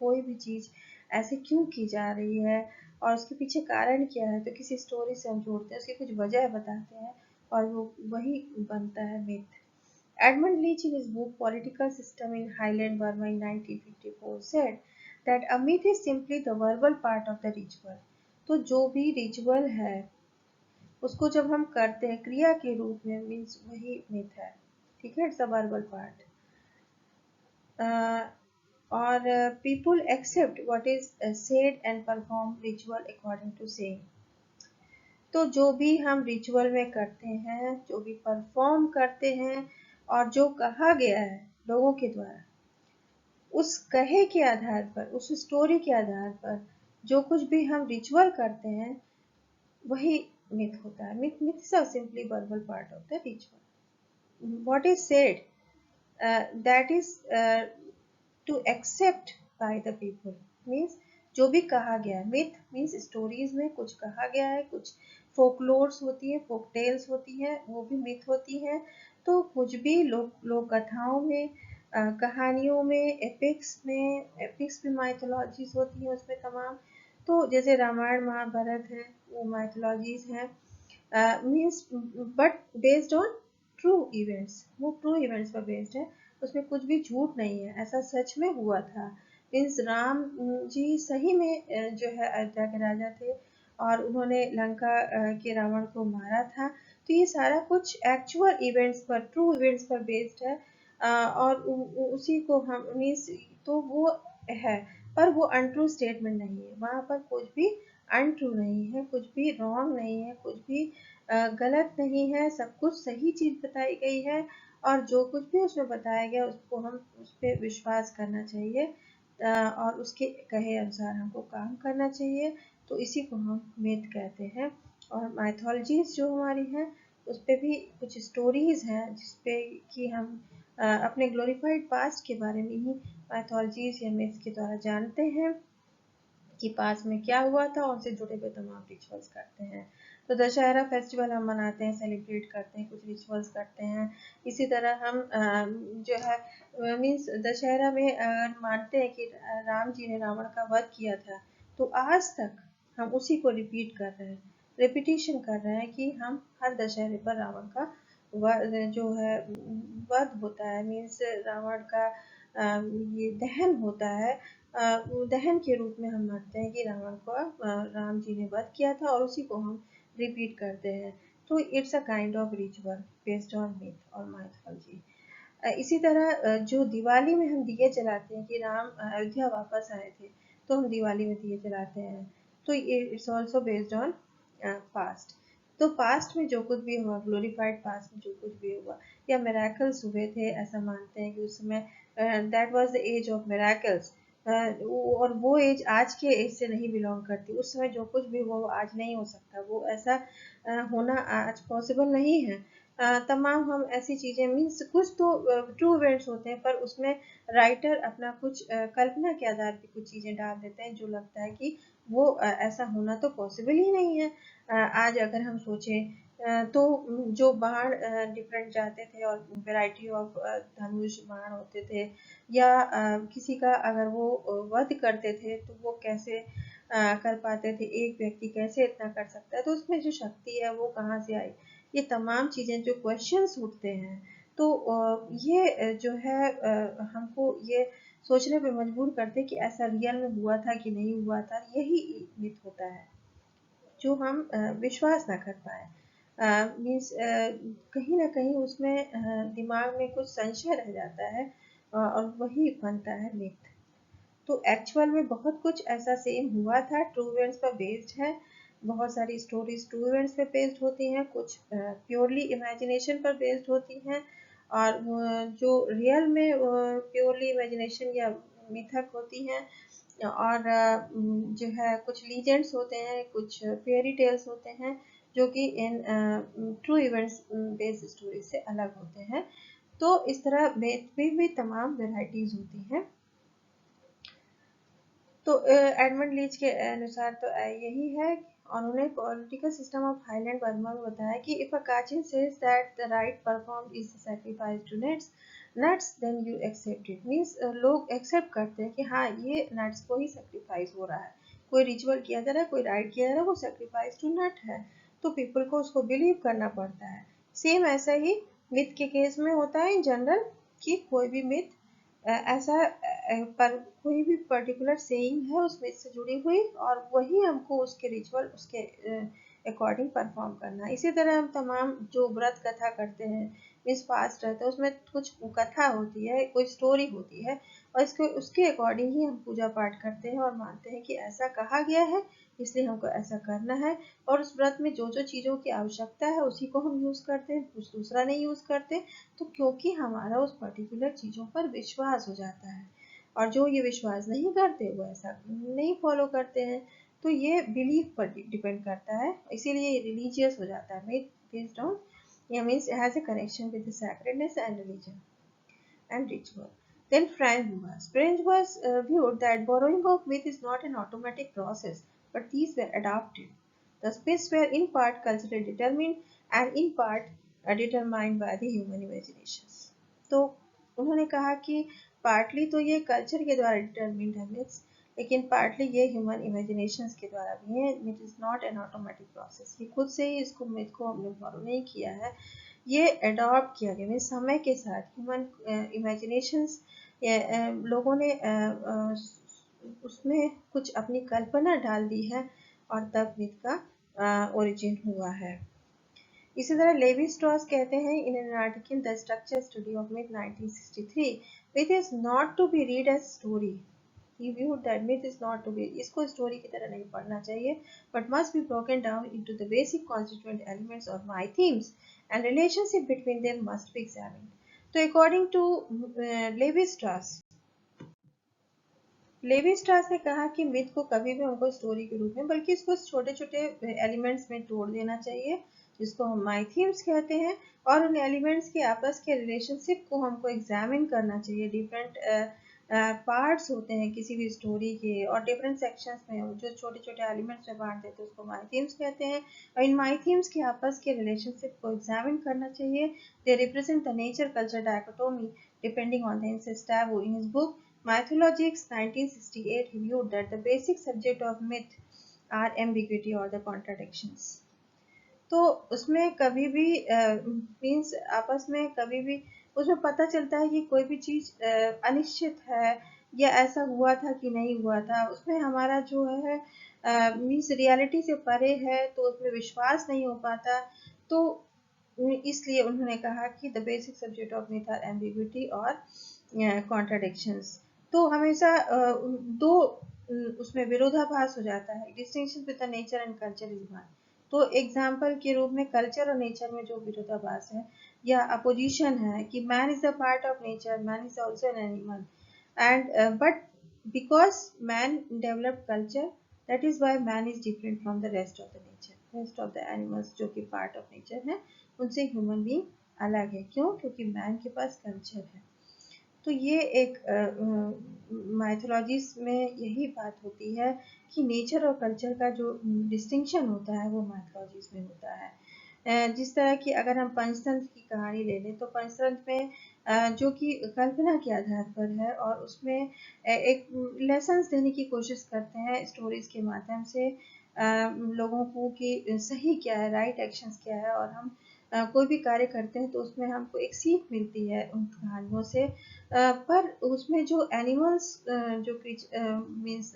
कोई भी चीज़ ऐसे क्यों की जा रही है और उसके पीछे कारण क्या है। तो किसी स्टोरी से हम जोड़ते हैं, उसकी कुछ वजह बताते हैं, और वो वही बनता है myth. Edmund Leach in his book Political System in Highland Burma in 1954 said that a myth is simply the verbal part of the ritual. तो जो भी रिचुअल है उसको जब हम करते हैं क्रिया के रूप में मीन्स वही मिथ है, ठीक है, इट्स अ वर्बल पार्ट। और people accept what is said and perform ritual according to saying। तो जो भी हम रिचुअल में करते हैं, जो भी परफॉर्म करते हैं और जो कहा गया है लोगों के द्वारा, उस कहे के आधार पर, उस स्टोरी के आधार पर जो कुछ भी हम रिचुअल करते हैं वही मिथ होता है। Myth is a simply verbal part of the ritual. What is said that is to accept by the people means जो भी कहा गया है। मिथ मीन्स स्टोरीज में कुछ कहा गया है, कुछ फोकलोर्स होती है, फोक टेल्स होती है, वो भी मिथ होती है। तो कुछ भी लोक कथाओं में, कहानियों में, एपिक्स में माइथोलॉजीज होती है उसमें तमाम। तो जैसे रामायण महाभारत है वो माइथोलॉजीज हैं, means but based on true events, वो ट्रू इवेंट्स पर बेस्ड है, उसमें कुछ भी झूठ नहीं है, ऐसा सच में हुआ था। मीन्स राम जी सही में जो है अयोध्या के राजा थे और उन्होंने लंका के रावण को मारा था। तो ये सारा कुछ एक्चुअल इवेंट्स पर, ट्रू इवेंट्स पर बेस्ड है, और उसी को हम मीन्स तो वो है, पर वो अनट्रू स्टेटमेंट नहीं है, वहाँ पर कुछ भी अनट्रू नहीं है, कुछ भी रॉन्ग नहीं है, कुछ भी गलत नहीं है, सब कुछ सही चीज़ बताई गई है और जो कुछ भी उसमें बताया गया उसको हम उस पर विश्वास करना चाहिए, और उसके कहे अनुसार हमको काम करना चाहिए। तो इसी को हम मिथ कहते हैं। और माइथोलॉजीज जो हमारी हैं उस पर भी कुछ स्टोरीज हैं जिसपे कि हम अपने ग्लोरीफाइड पास्ट के बारे में ही माइथोलॉजीज या मिथ के द्वारा जानते हैं कि पास में क्या हुआ था, उनसे जुड़े हुए तमाम रिचुअल्स करते हैं। तो दशहरा फेस्टिवल हम मनाते हैं, सेलिब्रेट करते हैं, कुछ रिचुअल्स करते हैं। इसी तरह हम जो है मीन्स दशहरा में अगर मानते हैं कि राम जी ने रावण का वध किया था, तो आज तक हम उसी को रिपीट कर रहे हैं, रिपीटिशन कर रहे हैं कि हम हर दशहरे पर रावण का जो है वध होता है, मीन्स रावण का ये दहन होता है, दहन के रूप में हम मानते हैं कि रावण को राम जी ने वध किया था और उसी को हम रिपीट करते हैं। तो it's a kind of ritual based on myth और माइथोलॉजी। इसी तरह जो दिवाली में हम दिए जलाते हैं कि राम अयोध्या वापस आए थे, तो हम दिवाली में दिए जलाते हैं। तो ये it's also based on past. तो पास्ट में जो कुछ भी हुआ, ग्लोरीफाइड पास्ट में जो कुछ भी हुआ या मेराकल्स हुए थे, ऐसा मानते हैं कि उस समय that was the age of miracles. और वो एज आज के एज से नहीं बिलोंग करती, उस समय जो कुछ भी हुआ वो आज नहीं हो सकता, वो ऐसा होना आज पॉसिबल नहीं है। तमाम हम ऐसी चीज़ें मीन्स कुछ तो ट्रू इवेंट्स होते हैं, पर उसमें राइटर अपना कुछ कल्पना के आधार पे कुछ चीज़ें डाल देते हैं जो लगता है कि वो ऐसा होना तो पॉसिबल ही नहीं है। आज अगर हम सोचें तो जो बाण डिफरेंट जाते थे और वैरायटी ऑफ धनुष बाण होते थे, या किसी का अगर वो वध करते थे तो वो कैसे कर पाते थे, एक व्यक्ति कैसे इतना कर सकता है, तो उसमें जो शक्ति है वो कहाँ से आई, ये तमाम चीज़ें जो क्वेश्चंस उठते हैं। तो ये जो है हमको ये सोचने पे मजबूर करते कि ऐसा रियल में हुआ था कि नहीं हुआ था, यही मिथ होता है जो हम विश्वास ना कर पाए। मीन्स कहीं ना कहीं उसमें दिमाग में कुछ संशय रह जाता है, और वही बनता है मिथ। तो एक्चुअल में बहुत कुछ ऐसा सेम हुआ था, ट्रू इवेंट्स पर बेस्ड है, बहुत सारी स्टोरीज ट्रू इवेंट्स पे बेस्ड होती हैं, कुछ प्योरली इमेजिनेशन पर बेस्ड होती हैं, और जो रियल में प्योरली इमेजिनेशन या मिथक होती हैं, और जो है कुछ लीजेंड्स होते हैं, कुछ फेयरी टेल्स होते हैं जो कि in true events based story से अलग होते हैं। तो इस तरह मिथ में भी तमाम वेराइटीज होती हैं। तो एडमंड लीच के अनुसार तो यही है, और उन्होंने political system of Highland Burma में बताया कि if a Kachin says that the rite perform is sacrifice to nats then you accept it, means लोग एक्सेप्ट करते हैं कि हाँ ये नट्स को ही सेक्रीफाइस हो रहा है, कोई रिचुअल किया जा रहा है, कोई राइट किया जा रहा है, वो सेक्रीफाइस टू नट है, तो पीपल को उसको बिलीव करना पड़ता है। सेम ऐसा ही मिथ के केस में होता है इन जनरल कि कोई भी मिथ ऐसा पर कोई भी पर्टिकुलर सेइंग है उस मिथ से जुड़ी हुई और वही हमको उसके रिचुअल उसके अकॉर्डिंग परफॉर्म करना है। इसी तरह हम तमाम जो व्रत कथा करते हैं मीन्स फास्ट रहता है उसमें कुछ कथा होती है, कोई स्टोरी होती है और इसके उसके अकॉर्डिंग ही हम पूजा पाठ करते हैं और मानते हैं कि ऐसा कहा गया है इसलिए हमको ऐसा करना है और उस व्रत में जो जो चीज़ों की आवश्यकता है उसी को हम यूज़ करते हैं, कुछ दूसरा नहीं यूज़ करते। तो क्योंकि हमारा उस पर्टिकुलर चीज़ों पर विश्वास हो जाता है और जो ये विश्वास नहीं करते वो ऐसा नहीं फॉलो करते हैं। तो ये बिलीफ पर डिपेंड करता है, इसीलिए ये रिलीजियस हो जाता है। मिथ बेस्ड ऑन ये means it has a connection with the sacredness and religion and ritual. Then French was viewed that borrowing of myth is not an automatic process, but these were adopted. The myths were in part culturally determined and in part determined by the human imaginations. तो उन्होंने कहा कि partly तो ये culture के द्वारा determined है myths, लेकिन पार्टली ये ह्यूमन इमेजिनेशंस के द्वारा भी है। It is not an automatic process, ये खुद से ही इसको myth को हमने फॉलो नहीं किया है, ये अडॉप्ट किया गया। समय के साथ ह्यूमन इमेजिनेशंस लोगों ने उसमें कुछ अपनी कल्पना डाल दी है और तब मिथ का ओरिजिन हुआ है। इसी तरह लेवी स्ट्रॉस कहते हैं in an article the structure study of myth 1963, myth is not to be read as story. He viewed that myth is not to be, इसको स्टोरी की तरह नहीं पढ़ना चाहिए, but must be broken down into the basic constituent elements or my themes, and relationship between them must be examined. तो according to levy स्ट्रास ने कहा कि मिथ को कभी भी हमको स्टोरी के रूप में बल्कि इसको छोटे छोटे एलिमेंट्स में तोड़ देना चाहिए जिसको हम माई थीम्स कहते हैं और उन एलिमेंट्स के आपस के रिलेशनशिप को हमको एग्जामिन करना चाहिए। डिफरेंट पार्ट्स होते हैं किसी भी स्टोरी के और डिफरेंट सेक्शंस में जो छोटे छोटे एलिमेंट्स में बांट देते हैं उसको माई थीम्स कहते हैं और इन माई थीम्स के आपस के रिलेशनशिप को एग्जामिन करना चाहिए। They represent the nature culture dichotomy depending on the incest taboo in his book Mythologics 1968 reviewed that the basic subject of myth are ambiguity or the contradictions. तो उसमें कभी भी मीन्स आपस में कभी भी उसमें पता चलता है कि कोई भी चीज़ अनिश्चित है या ऐसा हुआ था कि नहीं हुआ था, उसमें हमारा जो है मीन्स रियलिटी से परे है तो उसमें विश्वास नहीं हो पाता। तो इसलिए उन्होंने कहा कि the basic subject of myth are ambiguity और कॉन्ट्राडिक्शंस। तो हमेशा दो उसमें विरोधाभास हो जाता है। Distinction with the nature and culture is one. तो एग्जाम्पल के रूप में कल्चर और नेचर में जो विरोधाभास है या अपोजिशन है कि man is a part of nature, man is also an animal and but because man develop culture that is why man is different from the rest of the nature. Rest of the animals जो कि part of nature है उनसे human being अलग है। क्यों? क्योंकि man के पास culture है। तो ये एक माइथोलॉजीज में यही बात होती है कि नेचर और कल्चर का जो डिस्टिंक्शन होता है वो माइथोलॉजीज में होता है। जिस तरह की अगर हम पंचतंत्र की कहानी ले लें तो पंचतंत्र में जो कि कल्पना के आधार पर है और उसमें एक लेसन्स देने की कोशिश करते हैं स्टोरीज के माध्यम से लोगों को कि सही क्या है, राइट एक्शंस क्या है और हम कोई भी कार्य करते हैं तो उसमें हमको एक सीख मिलती है उन कहानियों से। पर उसमें जो एनिमल्स जो मीन्स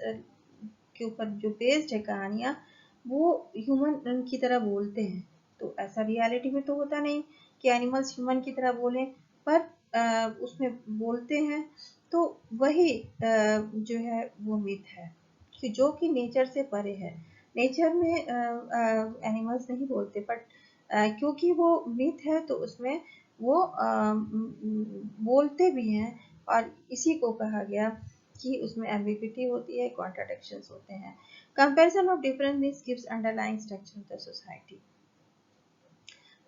के ऊपर जो बेस्ड है कहानियाँ वो ह्यूमन की तरह बोलते हैं। तो ऐसा रियलिटी में तो होता नहीं कि एनिमल्स ह्यूमन की तरह बोलें, पर उसमें बोलते हैं। तो वही जो है वो मिथ है कि जो कि नेचर से परे है। नेचर में एनिमल्स नहीं बोलते बट क्योंकि वो मिथ है तो उसमें वो बोलते भी हैं और इसी को कहा गया कि उसमें एम्बिग्विटी होती है, कॉन्ट्राडिक्शंस होते हैं। Comparison of different myths gives underlying structure of the society.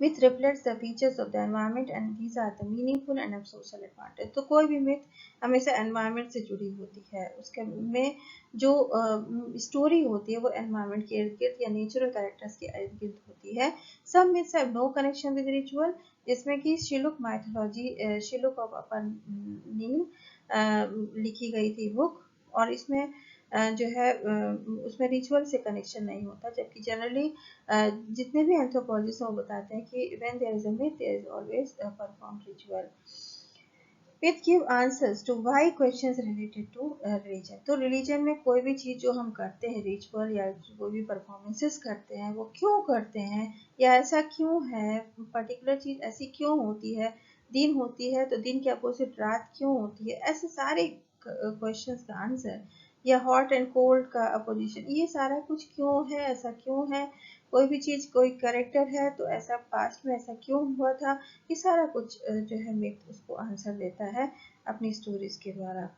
Myth reflects the features of the environment and these are the meaningful and of social advantage. तो कोई भी myth हमेशा environment से जुड़ी होती है, उसके में जो स्टोरी होती है वो environment के इर्द गिर्द या नेचुरल कैरेक्टर्स के इर्द गिर्द होती है। Some myths have no connection with ritual, जिसमें कि शिलुक माइथोलॉजी शिलुक ऑफ अपर नील लिखी गई थी बुक और इसमें जो है उसमें रिचुअल से कनेक्शन नहीं होता, जबकि जनरली जितने भी एंथ्रोपोलॉजिस्ट हैं वो बताते हैं कि when there is a myth there is always a performed ritual. It give answers to why questions related to religion। तो रिलीजन में कोई भी चीज़ जो हम करते हैं, रिचुअल या कोई भी परफॉर्मेंसेस करते हैं, वो क्यों करते हैं या ऐसा क्यों है, पर्टिकुलर चीज़ ऐसी क्यों होती है, दिन होती है तो दिन के अपोजिट रात क्यों होती है, ऐसे सारे क्वेश्चंस का आंसर, या हॉट एंड कोल्ड का अपोजिशन, ये सारा कुछ क्यों है, ऐसा क्यों है, कोई भी चीज़ कोई करेक्टर है तो ऐसा पास्ट में ऐसा क्यों हुआ था, ये सारा कुछ जो है मिथ उसको आंसर देता है अपनी स्टोरीज के द्वारा।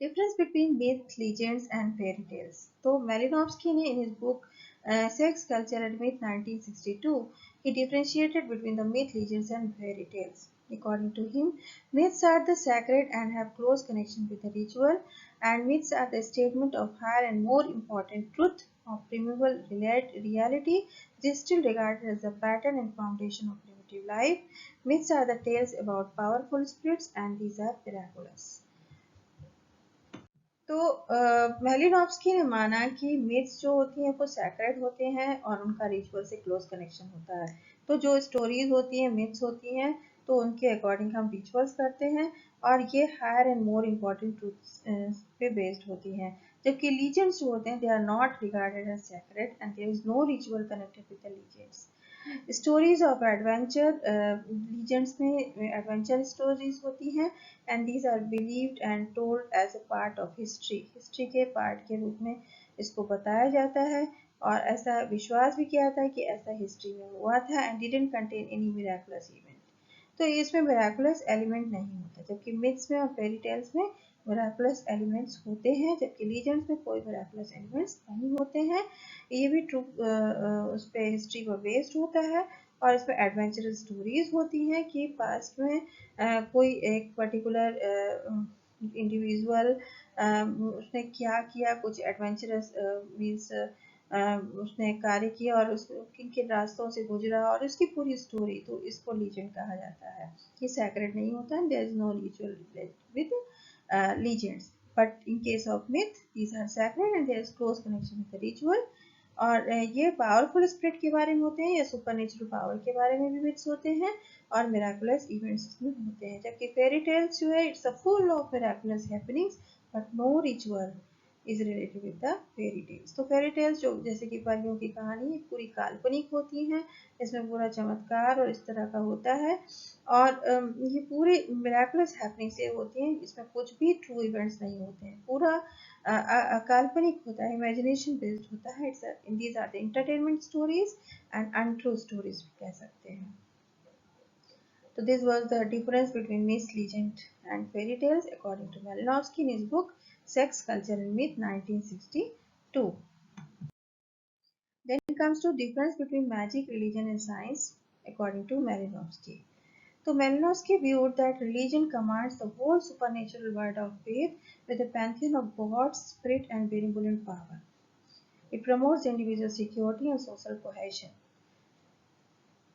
Difference between myth, legends, and fairy tales. So Malinowski in his book Sex, Culture and Myth 1962, he differentiated between the myth, legends, and fairy tales. According to him, myths are the sacred and have close connection with the ritual, and myths are the statement of higher and more important truth of primeval reality. This is still regarded as the pattern and foundation of primitive life. Myths are the tales about powerful spirits, and these are miraculous. तो मेलिनोव्स्की ने माना कि myths जो होती हैं वो sacred होते हैं और उनका रिचुअल से क्लोज कनेक्शन होता है। तो जो स्टोरीज होती हैं, मिथ्स होती हैं, तो उनके अकॉर्डिंग हम रिचुअल्स करते हैं और ये higher and more important truths पे बेस्ड होती हैं। जबकि लीजेंड्स जो होते हैं they are not regarded as sacred and there is no ritual connected with the legends. Stories of adventure, legends में एडवेंचर स्टोरीज होती हैं and these are believed and told as a part of history. History के part के रूप में इसको बताया जाता है और ऐसा विश्वास भी किया जाता है कि ऐसा हिस्ट्री में हुआ था and didn't contain any miraculous event. तो इसमें मिराकुलस एलिमेंट नहीं होता, जबकि मिथ्स में और फेरी टेल्स में मिराकुलस एलिमेंट्स होते हैं, जबकि लीजेंड्स में कोई मिराकुलस एलिमेंट्स नहीं होते हैं। ये भी ट्रू उस पर हिस्ट्री पर बेस्ड होता है और इसमें एडवेंचरस स्टोरीज होती हैं कि पास्ट में कोई एक पर्टिकुलर इंडिविजुअल उसने क्या किया, कुछ एडवेंचरस मीन्स उसने कार्य किया और उस किन किन रास्तों से गुजरा और उसकी पूरी स्टोरी, तो इसको लीजेंड कहा जाता है। ये सैक्रेड नहीं होता है, there is no ritual with legends, but in case of myth these are sacred and there is close connection with the ritual। और ये पावरफुल स्पिरिट के बारे में होते हैं या सुपर नेचुरल पावर के बारे में भी मिथ्स होते हैं और मिराकुलस इवेंट्स इसमें होते हैं। जबकि फेरी टेल्स जो है it's a full of miraculous happenings but no ritual is related with the fairy tales. तो फेरी टेल्स जो जैसे कि परियों की कहानी पूरी काल्पनिक होती हैं, इसमें पूरा चमत्कार और इस तरह का होता है और ये पूरे मिराकुलस हैपनिंग से होती हैं, इसमें कुछ भी ट्रू इवेंट्स नहीं होते हैं, पूरा काल्पनिक होता है, इमेजिनेशन बेस्ड होता है। It's these are the entertainment stories and untrue stories भी कह सकते हैं। So this was the difference between myth, legend and fairy tales according to Malinowski in his book Sex, Culture and Myth 1962. Then comes to difference between magic, religion and science according to Malinowski. So Malinowski viewed that religion commands the whole supernatural world of faith with a pantheon of gods, spirit and benevolent power. It promotes individual security and social cohesion.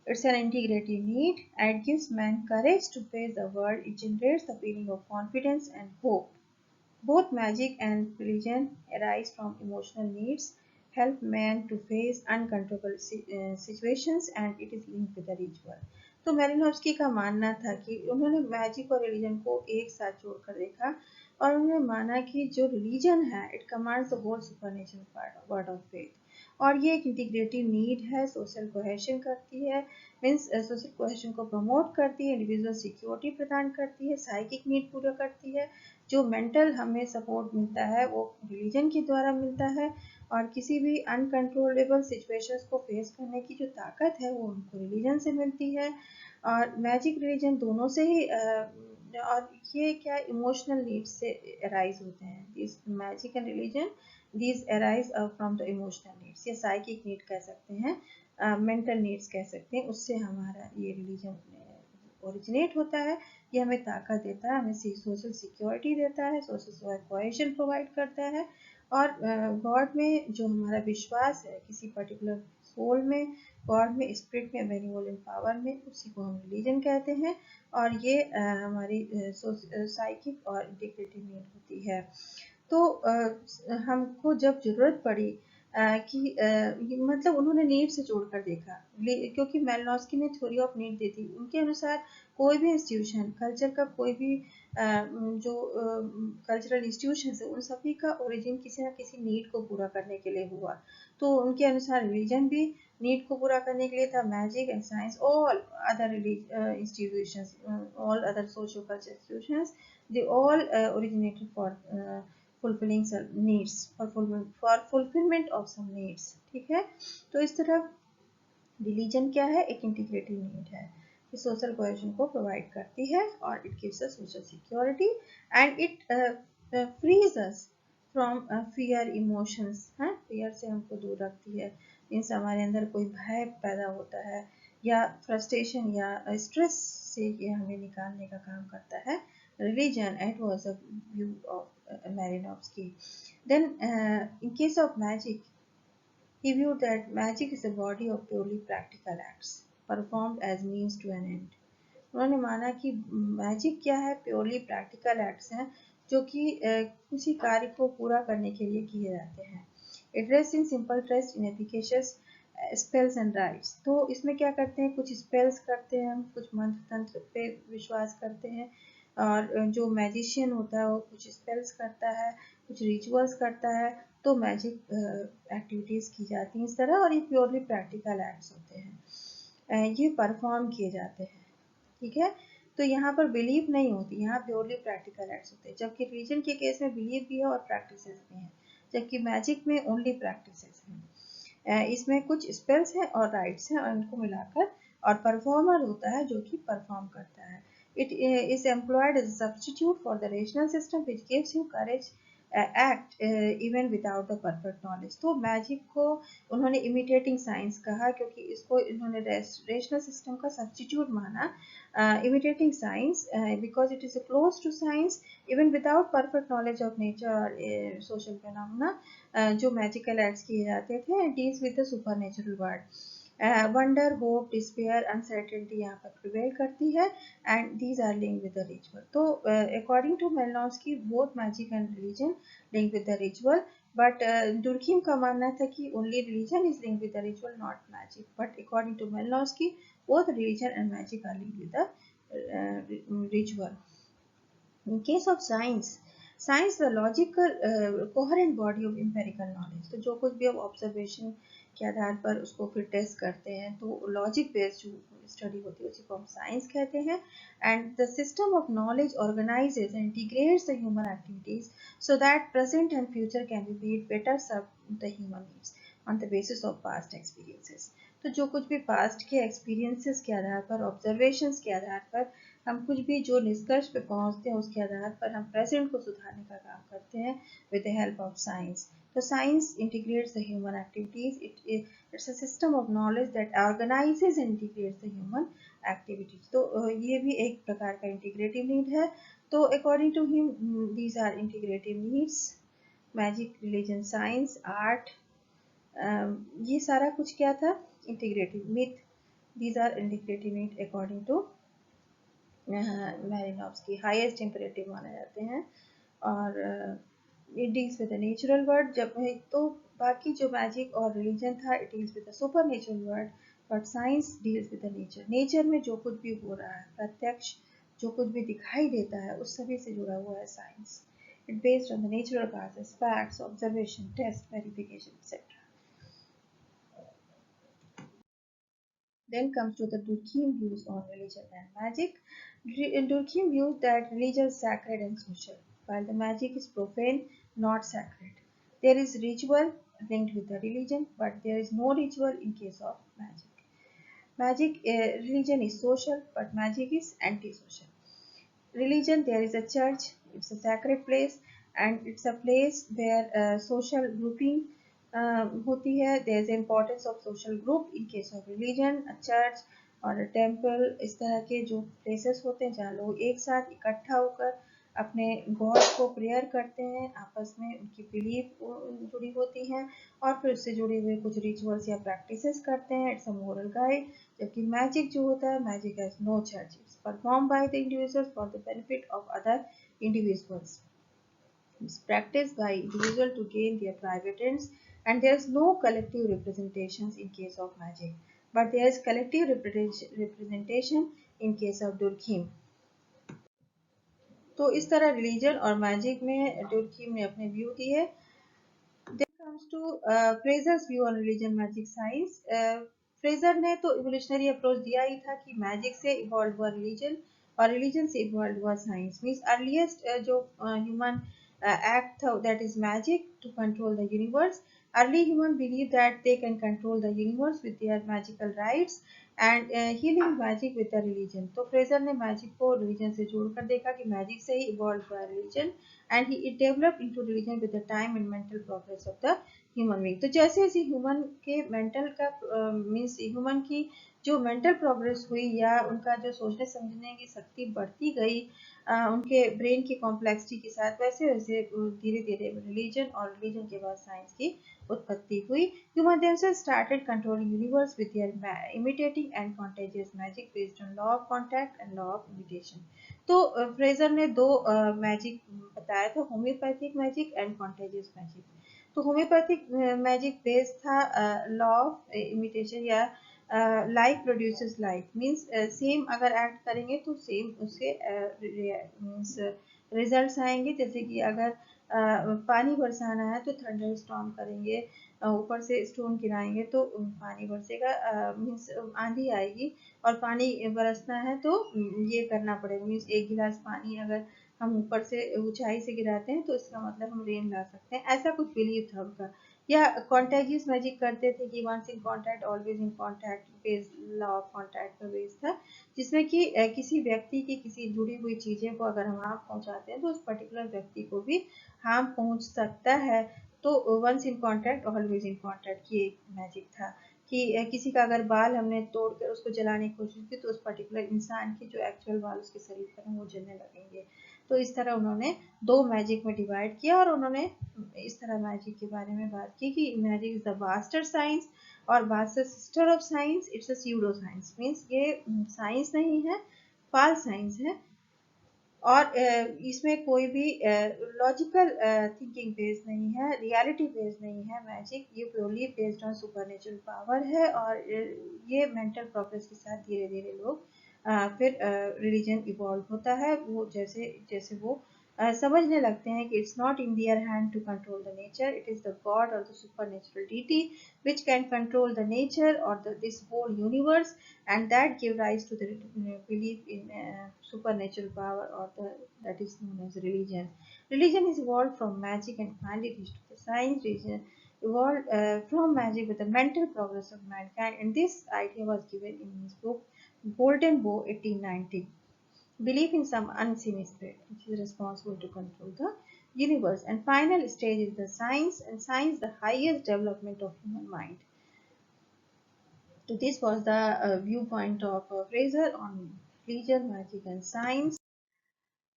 It's an integrative need and it gives man courage to face the world. It generates the feeling of confidence and hope. Both magic and religion arise from emotional needs, help man to face uncontrollable situations, and it is linked with the ritual. तो मेलिनोव्स्की का मानना था कि उन्होंने magic और religion को एक साथ जोड़कर देखा और उन्होंने माना कि जो रिलीजन है it commands the whole supernatural world of faith और ये एक इंटीग्रेटिव नीड है, सोशल कोहेशन करती है, मीन्स सोशल कोहेशन को प्रमोट करती है, इंडिविजुअल सिक्योरिटी प्रदान करती है, साइकिक नीड पूरा करती है। जो मेंटल हमें सपोर्ट मिलता है वो रिलीजन के द्वारा मिलता है और किसी भी अनकंट्रोलेबल सिचुएशंस को फेस करने की जो ताकत है वो हमको रिलीजन से मिलती है और मैजिक रिलीजन दोनों से ही और ये क्या इमोशनल नीड्स से अराइज होते हैं। This magic and religion these arise from the emotional needs या psychic need कह सकते हैं, mental needs कह सकते हैं, उससे हमारा ये religion ओरिजिनेट होता है। ये हमें ताकत देता है, हमें सोशल सिक्योरिटी देता है, सोशल कोहेशन प्रोवाइड करता है और गॉड में जो हमारा विश्वास है किसी पर्टिकुलर सोल में, गॉड में, स्पिरिट में, बेनिवोलेंट पावर में, उसी को हम रिलीजन कहते हैं और ये हमारी साइकिक और इंटीग्रेटिव नीड होती है। तो हमको जब ज़रूरत पड़ी कि मतलब उन्होंने नीड से जोड़कर देखा, क्योंकि मेलिनोव्स्की ने थ्योरी ऑफ नीड दी थी। उनके अनुसार कोई भी इंस्टीट्यूशन, कल्चर का कोई भी जो कल्चरल इंस्टीट्यूशन है, उन सभी का ओरिजिन किसी न किसी नीड को पूरा करने के लिए हुआ। तो उनके अनुसार रिलीजन भी नीड को पूरा करने के लिए था। Magic and science, all other institutions, all other socio culture institutions, they all originated for fulfilling some needs, for fulfillment of some needs। ठीक है, तो इस तरह रिलीजन क्या है, एक इंटीग्रेटिव नीड है, ये सोशल कोहेजन को प्रोवाइड करती है और it gives us social security and it frees us from fear emotions. है, फियर से हमको दूर रखती है, मीन्स हमारे अंदर कोई भय पैदा होता है या फ्रस्ट्रेशन या स्ट्रेस से ये हमें निकालने का काम करता है religion, and it was a view of Marinovsky. Then, in case of magic, he viewed that magic is a body of purely practical acts performed as means to an end. उन्होंने माना कि मैजिक क्या है, purely practical acts हैं जो कि किसी कार्य को पूरा करने के लिए किए जाते हैं। It rest in simple trust in efficacious spells and rights. तो इसमें क्या करते हैं, कुछ स्पेल्स करते हैं हम, कुछ मंत्र तंत्र पे विश्वास करते हैं, और जो मैजिशियन होता है वो कुछ स्पेल्स करता है, कुछ रिचुअल्स करता है, तो मैजिक एक्टिविटीज़ की जाती हैं इस तरह, और ये प्योरली प्रैक्टिकल एक्ट्स होते हैं, ये परफॉर्म किए जाते हैं। ठीक है, तो यहाँ पर बिलीव नहीं होती, यहाँ प्योरली प्रैक्टिकल एक्ट्स होते हैं, जबकि रिलीजन के केस में बिलीव भी है और प्रैक्टिसेस भी हैं, जबकि मैजिक में ओनली प्रैक्टिसेस हैं। इसमें कुछ स्पेल्स हैं और राइट्स हैं और इनको मिलाकर, और परफॉर्मर होता है जो कि परफॉर्म करता है। It is employed as a substitute for the rational system which gives you courage act even without the perfect knowledge। तो मैजिक को उन्होंने इमिटेटिंग साइंस कहा, क्योंकि इसको इन्होंने रेशनल सिस्टम का सब्स्टिट्यूट माना। imitating science because it is close to science even without perfect knowledge of nature or social phenomena। जो मैजिकल एक्ट्स किए जाते थे, deals with the supernatural world। Wonder, hope, despair, uncertainty यहाँ पर prevail करती है, and these are link with the ritual. तो according to Malinowski both magic and religion link with the ritual, but Durkheim का मानना था कि only religion is link with the ritual, not magic. But according to Malinowski both religion and magic are linked with the ritual। In case of science, science the logical coherent body of empirical knowledge। तो जो कुछ भी हम observation के आधार पर उसको फिर test करते हैं, तो लॉजिक बेस्ड जो स्टडी होती है उसी को हम साइंस कहते हैं। And the system of knowledge organizes and integrates the human activities so that present and future can be made better serve the human needs on the basis of past experiences. तो जो कुछ भी past के experiences के आधार पर, observations के आधार पर हम कुछ भी जो निष्कर्ष पे पहुंचते हैं, उसके आधार पर हम प्रेजेंट को सुधारने का काम करते हैं with the help of science. तो science integrates the human activities, it's a system of knowledge that organizes and integrates the human activities. तो ये भी एक प्रकार का इंटीग्रेटिव नीड है। तो according to him these are integrative needs, magic, religion, science, art, ये सारा कुछ क्या था, integrative need. These are integrative need according to Malinowski. Highest imperative माने जाते हैं, और it deals with the natural world. जब तो बाकी जो मैजिक और रिलीजन था, it deals with the super natural world, but science deals with the nature. Nature में जो कुछ भी हो रहा है, प्रत्यक्ष जो कुछ भी दिखाई देता है, उस सभी से जुड़ा हुआ है science. It based on the natural causes, facts, observation, test, verification etcetera. Then comes to the Durkheim views on religion and magic. Durkheim views that religion is sacred and social, while the magic is profane, not sacred. There is ritual linked with the religion, but there is no ritual in case of magic. Religion is social, but magic is antisocial. Religion, there is a church, it's a sacred place, and it's a place where social grouping होती है। there is importance of social group in case of religion, a church और a temple। इस तरह के जो places होते हैं जहाँ लोग एक साथ इकट्ठा होकर अपने गॉड को प्रेयर करते हैं, आपस में उनकी बिलीफ जुड़ी होती हैं, और फिर उससे जुड़े हुए कुछ रिचुअल्स या प्रैक्टिसेस करते हैं। It's a moral guide. जबकि मैजिक जो होता है, magic has no church, it's perform by the individuals for the benefit of other individuals. It's practiced by individual to gain their private ends, and there's no collective representations in case of magic, but there is collective representation in case of Durkheim. तो इस तरह religion और magic में डुर्कीम ने अपने view दिए. Then comes to Fraser's view on religion, magic, science. Fraser ने तो इवोल्यूशनरी अप्रोच दिया ही था कि मैजिक से इवॉल्व हुआ रिलीजन और रिलीजन से इवॉल्व हुआ साइंस. मीन्स अर्लीस्ट जो human act that is magic to control the universe. Early humans believe that they can control the universe with their magical rights and healing magic with the religion. तो Fraser ने magic को religion से जोड़कर देखा कि magic से ही evolve हुआ religion and it developed into religion with the time and mental progress of the human being. तो जैसे जैसे ह्यूमन के मेंटल का मीन्स ह्यूमन की जो मेंटल प्रोग्रेस हुई या उनका जो सोचने समझने की शक्ति बढ़ती गई उनके ब्रेन की कॉम्प्लेक्सिटी के साथ, वैसे वैसे धीरे धीरे रिलीजन और रिलीजन के बाद साइंस की उत्पत्ति हुई. Human themselves started controlling universe with their imitating and contagious magic based on law of contact and law of imitation. तो फ्रेजर ने दो मैजिक बताया था, homeopathic magic and contagious magic. तो होम्योपैथिक मैजिक बेस्ड था लॉ ऑफ इमिटेशन या like produces like. Means same अगर act करेंगे तो सेम उसके मीन्स रिजल्ट्स आएंगे. जैसे कि अगर पानी बरसाना है तो थंडर स्टॉर्म करेंगे, ऊपर से स्टोन गिराएंगे तो पानी बरसेगा, मीन्स आंधी आएगी. और पानी बरसना है तो ये करना पड़ेगा. मीन्स एक गिलास पानी अगर हम ऊपर से ऊंचाई से गिराते हैं तो इसका मतलब हम रेन ला सकते हैं. ऐसा कुछ बिलीव था उनका. या कॉन्टेजियस मैजिक करते थे कि once in contact always in contact based law of contact का बेस था, जिसमें कि किसी व्यक्ति की किसी जुड़ी हुई चीजें को अगर हम हार्म पहुंचाते हैं तो उस पर्टिकुलर व्यक्ति को भी हार्म पहुंच सकता है. तो once in contact always in contact ये एक मैजिक था कि किसी का अगर बाल हमने तोड़कर उसको जलाने की कोशिश की तो उस पर्टिकुलर इंसान के जो एक्चुअल बाल उसके शरीर पर हैं वो जलने लगेंगे. तो इस तरह उन्होंने दो मैजिक में डिवाइड किया और उन्होंने इस तरह मैजिक के बारे में बात की कि magic is the vaster science और vaster sister of science. It's a pseudo science. Means ये साइंस नहीं है, फॉल्स साइंस है और इसमें कोई भी लॉजिकल थिंकिंग बेस्ड नहीं है, रियलिटी बेस्ड नहीं है. मैजिक ये purely based on supernatural power है और ये मेंटल प्रोग्रेस के साथ धीरे धीरे लोग फिर रिलीजन इवॉल्व होता है. वो जैसे जैसे वो समझने लगते हैं कि it's not in their hand to control the nature, it is the god और the supernatural deity which can control the nature or this whole universe, and that give rise to the belief in supernatural power or that is known as religion. Religion is evolved from magic and finally reached to the science. Religion evolved from magic with the mental progress of mankind, and this idea was given in his book Golden Bow 1890. Belief in some unseen spirit which is responsible to control the universe. And final stage is the science, and science the highest development of human mind. So this was the viewpoint of Fraser on religion, magic and science.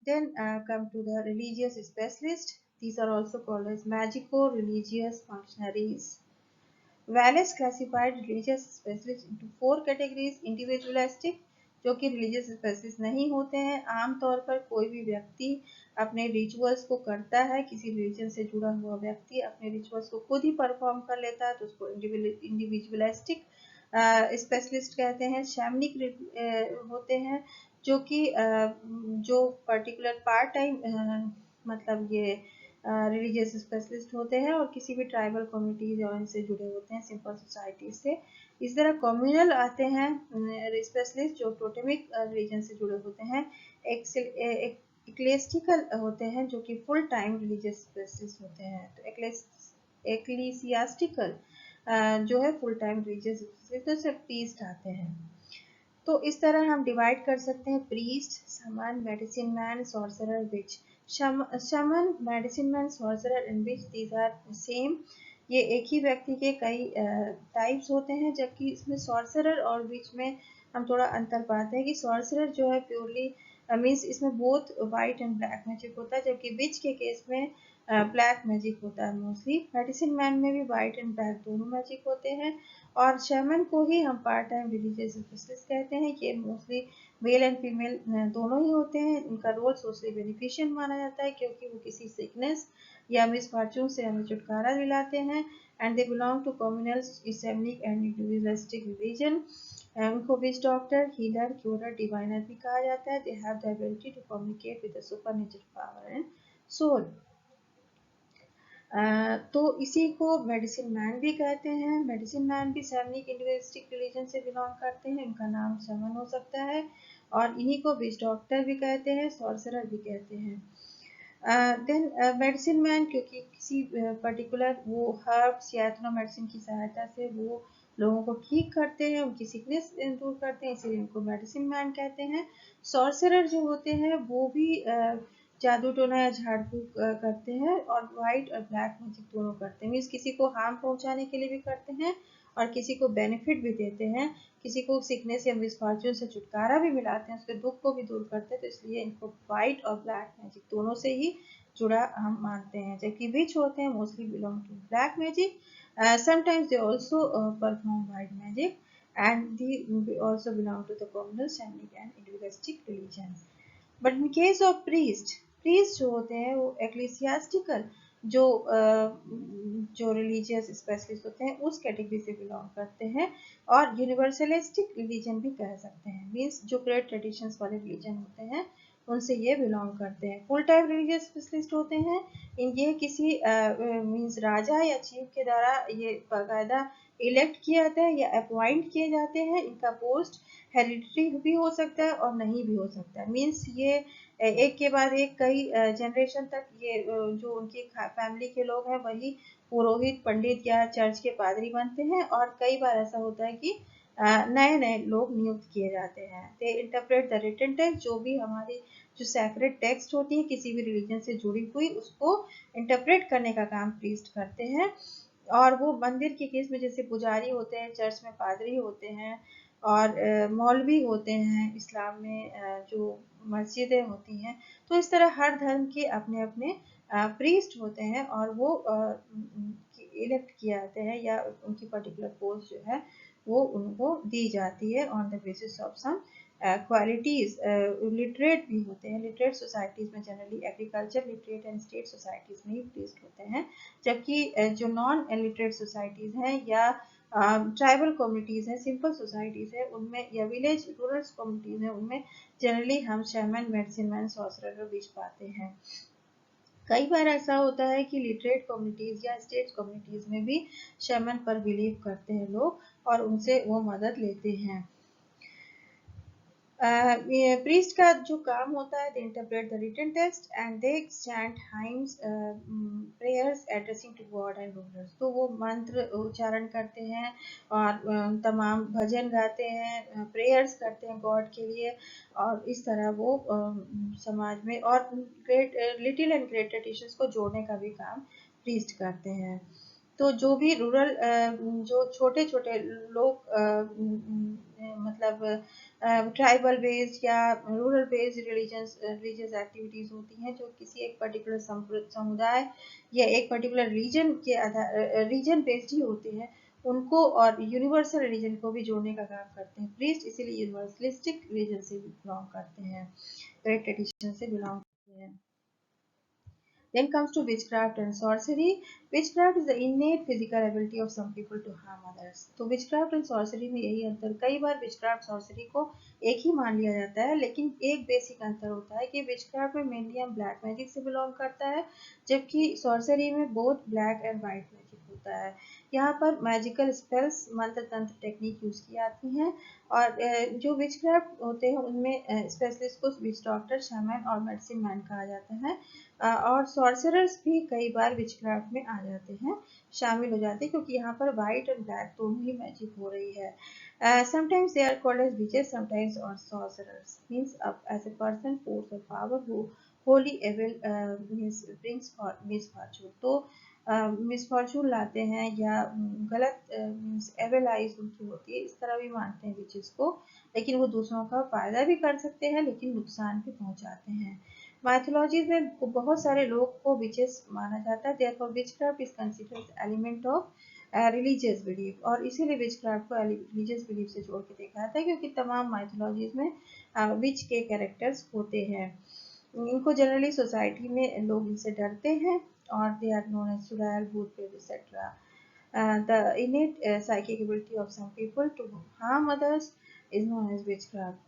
Then come to the religious specialist. These are also called as magico-religious functionaries. Wallace classified religious specialists into four categories. Individualistic, जो कि religious स्पेसिस्ट नहीं होते हैं. आमतौर पर कोई भी व्यक्ति अपने रिचुअल्स को करता है, किसी रिलीजन से जुड़ा हुआ व्यक्ति अपने रिचुअल्स को खुद ही परफॉर्म कर लेता है तो उसको इंडिविजुअलिस्टिक स्पेशलिस्ट कहते हैं. शैमनिक होते हैं जो कि जो पर्टिकुलर पार्ट टाइम मतलब ये रिलीजियस स्पेशलिस्ट होते हैं और किसी भी ट्राइबल कम्युनिटीज और इनसे जुड़े होते हैं, सिंपल सोसाइटी से. इस तरह कम्युनल आते हैं स्पेशलिस्ट जो टोटेमिक रिलीजन से जुड़े होते हैं. एक्लेस्टिकल होते हैं जो कि फुल टाइम रिलीजियस स्पेशलिस्ट होते हैं. तो एक्लीसियास्टिकल जो है फुल टाइम रिलीजियस स्पेशलिस्ट, तो सिर्फ प्रीस्ट आते हैं. तो इस तरह हम डिवाइड कर सकते हैं प्रीस्ट, शमन, medicine man, sorcerer, witch. Shaman, medicine man, sorcerer and witch, these are same. ये एक ही व्यक्ति के कई टाइप्स होते हैं, जबकि इसमें सॉर्सरर और विच में हम थोड़ा अंतर पाते हैं कि सॉर्सरर जो है प्योरली मीन्स इसमें both white and black magic होता है, जबकि विच के केस में ब्लैक मैजिक होता है मोस्टली. मेडिसिन मैन में भी वाइट एंड ब्लैक दोनों मैजिक होते हैं और शैमन को ही हम पार्ट टाइम रिलीजियस स्पेशलिस्ट कहते हैं। ये मोस्टली मेल एंड फीमेल दोनों ही होते हैं। उनका रोल सोशली बेनिफिशियल माना जाता है क्योंकि वो किसी सिकनेस या मिसफॉर्चून से हमें छुटकारा दिलाते हैं। And they belong to communal, Islamic and individualistic religion. उनको witch doctor, healer, curer, diviner भी कहा जाता है। They have the ability to communicate with the supernatural power and soul. तो इसी को मेडिसिन मैन भी कहते हैं। मेडिसिन मैन भी सैमनिक इंडिविजुअलिस्टिक रिलीजन से बिलोंग करते हैं। इनका नाम शमन हो सकता है। और इन्हीं को विच डॉक्टर भी कहते हैं, सॉर्सरर भी कहते हैं। देन मेडिसिन मैन क्योंकि किसी पर्टिकुलर वो हर्ब्स या एथनो मेडिसिन की सहायता से वो लोगों को ठीक करते हैं, उनकी सिकनेस दूर करते हैं, इसीलिए उनको मेडिसिन मैन कहते हैं। सॉर्सरर जो होते हैं वो भी जादू टोना या झाड़ फूक करते हैं और वाइट और ब्लैक मैजिक दोनों करते हैं। मीन्स किसी को हार्म पहुंचाने के लिए भी करते हैं और किसी को बेनिफिट भी देते हैं। किसी को सिकनेस या मिसफॉर्चून से छुटकारा भी मिलाते हैं, उसके दुख को भी दूर करते हैं। तो इसलिए इनको वाइट और ब्लैक मैजिक दोनों से ही जुड़ा हम मानते हैं। जबकि विच होते हैं mostly belong to black magic. Sometimes they also perform white magic and they also belong to the communal, shamanic and individualistic religion. But in case of priest जो होते हैं वो एक्लेसियास्टिकल जो जो रिलीजियस स्पेशलिस्ट होते हैं उस कैटेगरी से बिलोंग करते हैं। और यूनिवर्सलिस्टिक रिलीजन भी कह सकते हैं। मीन्स जो ग्रेट ट्रेडिशंस वाले रिलीजन होते हैं उनसे ये बिलोंग करते हैं। फुल टाइम रिलीजियस स्पेशलिस्ट होते हैं। ये किसी मीन्स राजा या चीफ के द्वारा ये बाकायदा इलेक्ट किया जाता है या अपॉइंट किए जाते हैं। इनका पोस्ट हेरिडिटरी भी हो सकता है और नहीं भी हो सकता है। मीन्स ये एक के बाद एक कई जनरेशन तक ये जो उनकी फैमिली के लोग हैं वही पुरोहित, पंडित या चर्च के पादरी बनते हैं। और कई बार ऐसा होता है कि नए नए लोग नियुक्त किए जाते हैं। दे इंटरप्रेट द रिटन टेक्स्ट, जो भी हमारी जो सैक्रेड टेक्स्ट होती है किसी भी रिलीजन से जुड़ी हुई उसको इंटरप्रेट करने का काम प्रीस्ट करते हैं। और वो मंदिर के केस में जैसे पुजारी होते हैं, चर्च में पादरी होते हैं और मौलवी होते हैं इस्लाम में, जो मस्जिदें होती हैं। तो इस तरह हर धर्म के अपने अपने प्रीस्ट होते हैं और वो इलेक्ट किए जाते हैं या उनकी पर्टिकुलर पोस्ट जो है वो उनको दी जाती है on the basis of some qualities. Literate भी होते हैं। लिटरेट सोसाइटीज में generally agriculture literate and state societies में ही प्रीस्ट होते हैं। जबकि जो नॉन लिटरेट सोसाइटीज हैं या ट्राइबल कम्युनिटीज हैं, सिंपल सोसाइटीज है उनमें या विलेज रूरल कम्युनिटीज हैं उनमें जनरली हम शैमन, मेडिसिन मैन, सॉर्सरर बीच पाते हैं। कई बार ऐसा होता है कि लिटरेट कम्युनिटीज या स्टेट कम्युनिटीज में भी शैमन पर बिलीव करते हैं लोग और उनसे वो मदद लेते हैं। प्रीस्ट का जो काम होता है, they interpret the written text and they chant hymns, prayers addressing to god and rulers. तो वो मंत्र उच्चारण करते हैं और तमाम भजन गाते हैं, प्रेयर्स करते हैं गॉड के लिए। और इस तरह वो समाज में और great little and great traditions को जोड़ने का भी काम प्रीस्ट करते हैं। तो जो भी रूरल जो छोटे छोटे लोग मतलब ट्राइबल बेस्ड या रूरल बेस्ड रिलीजियस एक्टिविटीज होती हैं जो किसी एक पर्टिकुलर समुदाय या एक पर्टिकुलर रीजन के आधार रीजन बेस्ड ही होती हैं, उनको और यूनिवर्सल रिलीजन को भी जोड़ने का काम करते हैं प्रीस्ट। इसीलिए यूनिवर्सलिस्टिक रिलीजन से भी बिलोंग करते हैं, ग्रेट ट्रेडिशन से बिलोंग करते हैं। Then comes to witchcraft and sorcery. Witchcraft is the innate physical ability of some people to harm others. तो witchcraft and sorcery में यही अंतर, कई बार witchcraft sorcery को एक ही मान लिया जाता है, लेकिन एक बेसिक अंतर होता है कि witchcraft में मेनली हम ब्लैक मैजिक से बिलोंग करता है, जबकि sorcery में both black and white magic होता है। यहाँ पर मैजिकल स्पेल्स, मंत्र तंत्र टेक्निक यूज की जाती हैं। और जो विचक्राफ्ट होते हैं उनमें स्पेशलिस्ट को विच डॉक्टर, शैमन और मेडिसिन मैन कहा जाता है। और सॉर्सरर्स भी कई बार विचक्राफ्ट में आ जाते हैं, शामिल हो जाते हैं, क्योंकि यहाँ पर व्हाइट एंड ब्लैक दोनों ही मैजिक हो रही है। Sometimes they are called as witches, sometimes और sorcerers means as a person force और power who wholly evil means brings misfortune. तो मिसफॉर्चून लाते हैं या गलत मीन्स एविल आइज उनकी होती है, इस तरह भी मानते हैं विचेस को। लेकिन वो दूसरों का फायदा भी कर सकते हैं लेकिन नुकसान भी पहुंचाते हैं। माइथोलॉजी में बहुत सारे लोग को विचेस माना जाता है। Therefore witchcraft is considered element of religious belief, और इसीलिए विच क्राफ्ट को रिलीजियस बिलीफ से जोड़ के देखा जाता है, क्योंकि तमाम माइथोलॉजीज में विच के कैरेक्टर्स होते हैं। इनको जनरली सोसाइटी में लोग इनसे डरते हैं, और दे आर नोन एज चुड़ैल, भूत प्रेत etcetera. The innate psychic ability of some people to harm others is known as witchcraft.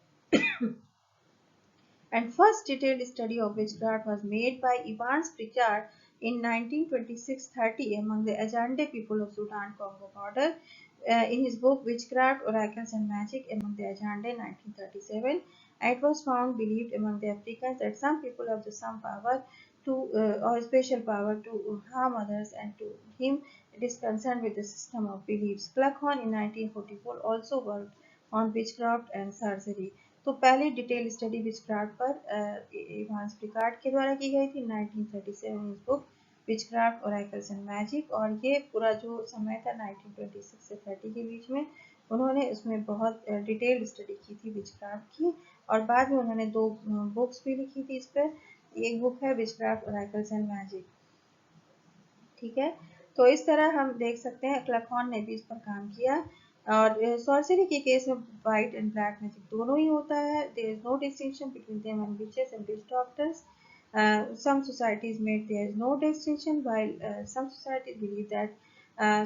And first detailed study of witchcraft was made by Evans Pritchard in 1926-30 among the Ajande people of Sudan-Congo border. In his book Witchcraft, Oracles and Magic among the Ajande 1937, it was found believed among the Africans that some people have some power to or special power to harm others, and to him it is concerned with the system of beliefs. Cluckhorn in 1944 also worked on witchcraft and sorcery. तो पहली detail study witchcraft पर Evans प्रिकार्ड के द्वारा की गई थी 1937 इस book witchcraft oracles and magic, और ये पूरा जो समय था 1926 से 30 के बीच में उन्होंने उसमें बहुत डिटेल्ड स्टडी की थी विचक्राफ्ट की, और बाद में उन्होंने 2 बुक्स भी लिखी थी इस पर। एक बुक है विचक्राफ्ट ओरेकल्स एंड मैजिक, ठीक है। तो इस तरह हम देख सकते हैं क्लखॉन ने भी इस पर काम किया। और सॉर्सरी के केस में वाइट एंड ब्लैक मैजिक दोनों ही होता है। There is no distinction between them and witches and witch doctors. Some societies made there is no distinction, while some societies believe that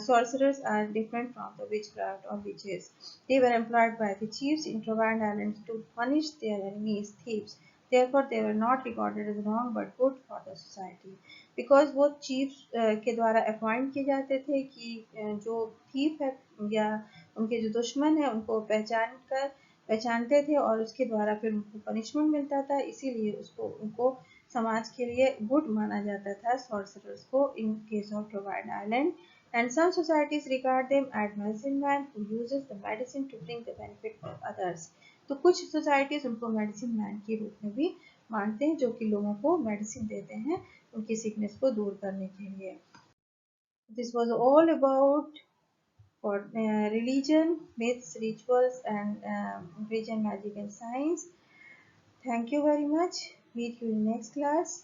sorcerers are different from the witchcraft or witches. They were employed by the chiefs in Trovan Islands to punish their enemies, thieves. Therefore, they were not regarded as wrong but good for the society. Because वो chief के द्वारा appoint किए जाते थे कि जो thief है या उनके जो दुश्मन है उनको पहचानते थे, और उसके द्वारा फिर उनको पनिशमेंट मिलता था, इसीलिए उसको उनको समाज के लिए गुड माना जाता था सॉर्सरर्स को in case of provide island. And some societies regard them as medicine man who uses the medicine to bring the benefit to others. तो कुछ सोसाइटीज उनको मेडिसिन मैन के रूप में भी मानते हैं, जो कि लोगों को मेडिसिन देते हैं उनकी सिकनेस को दूर करने के लिए. This was all about for religion, myths, rituals, and religion, magic, and science. Thank you very much. Meet you in next class.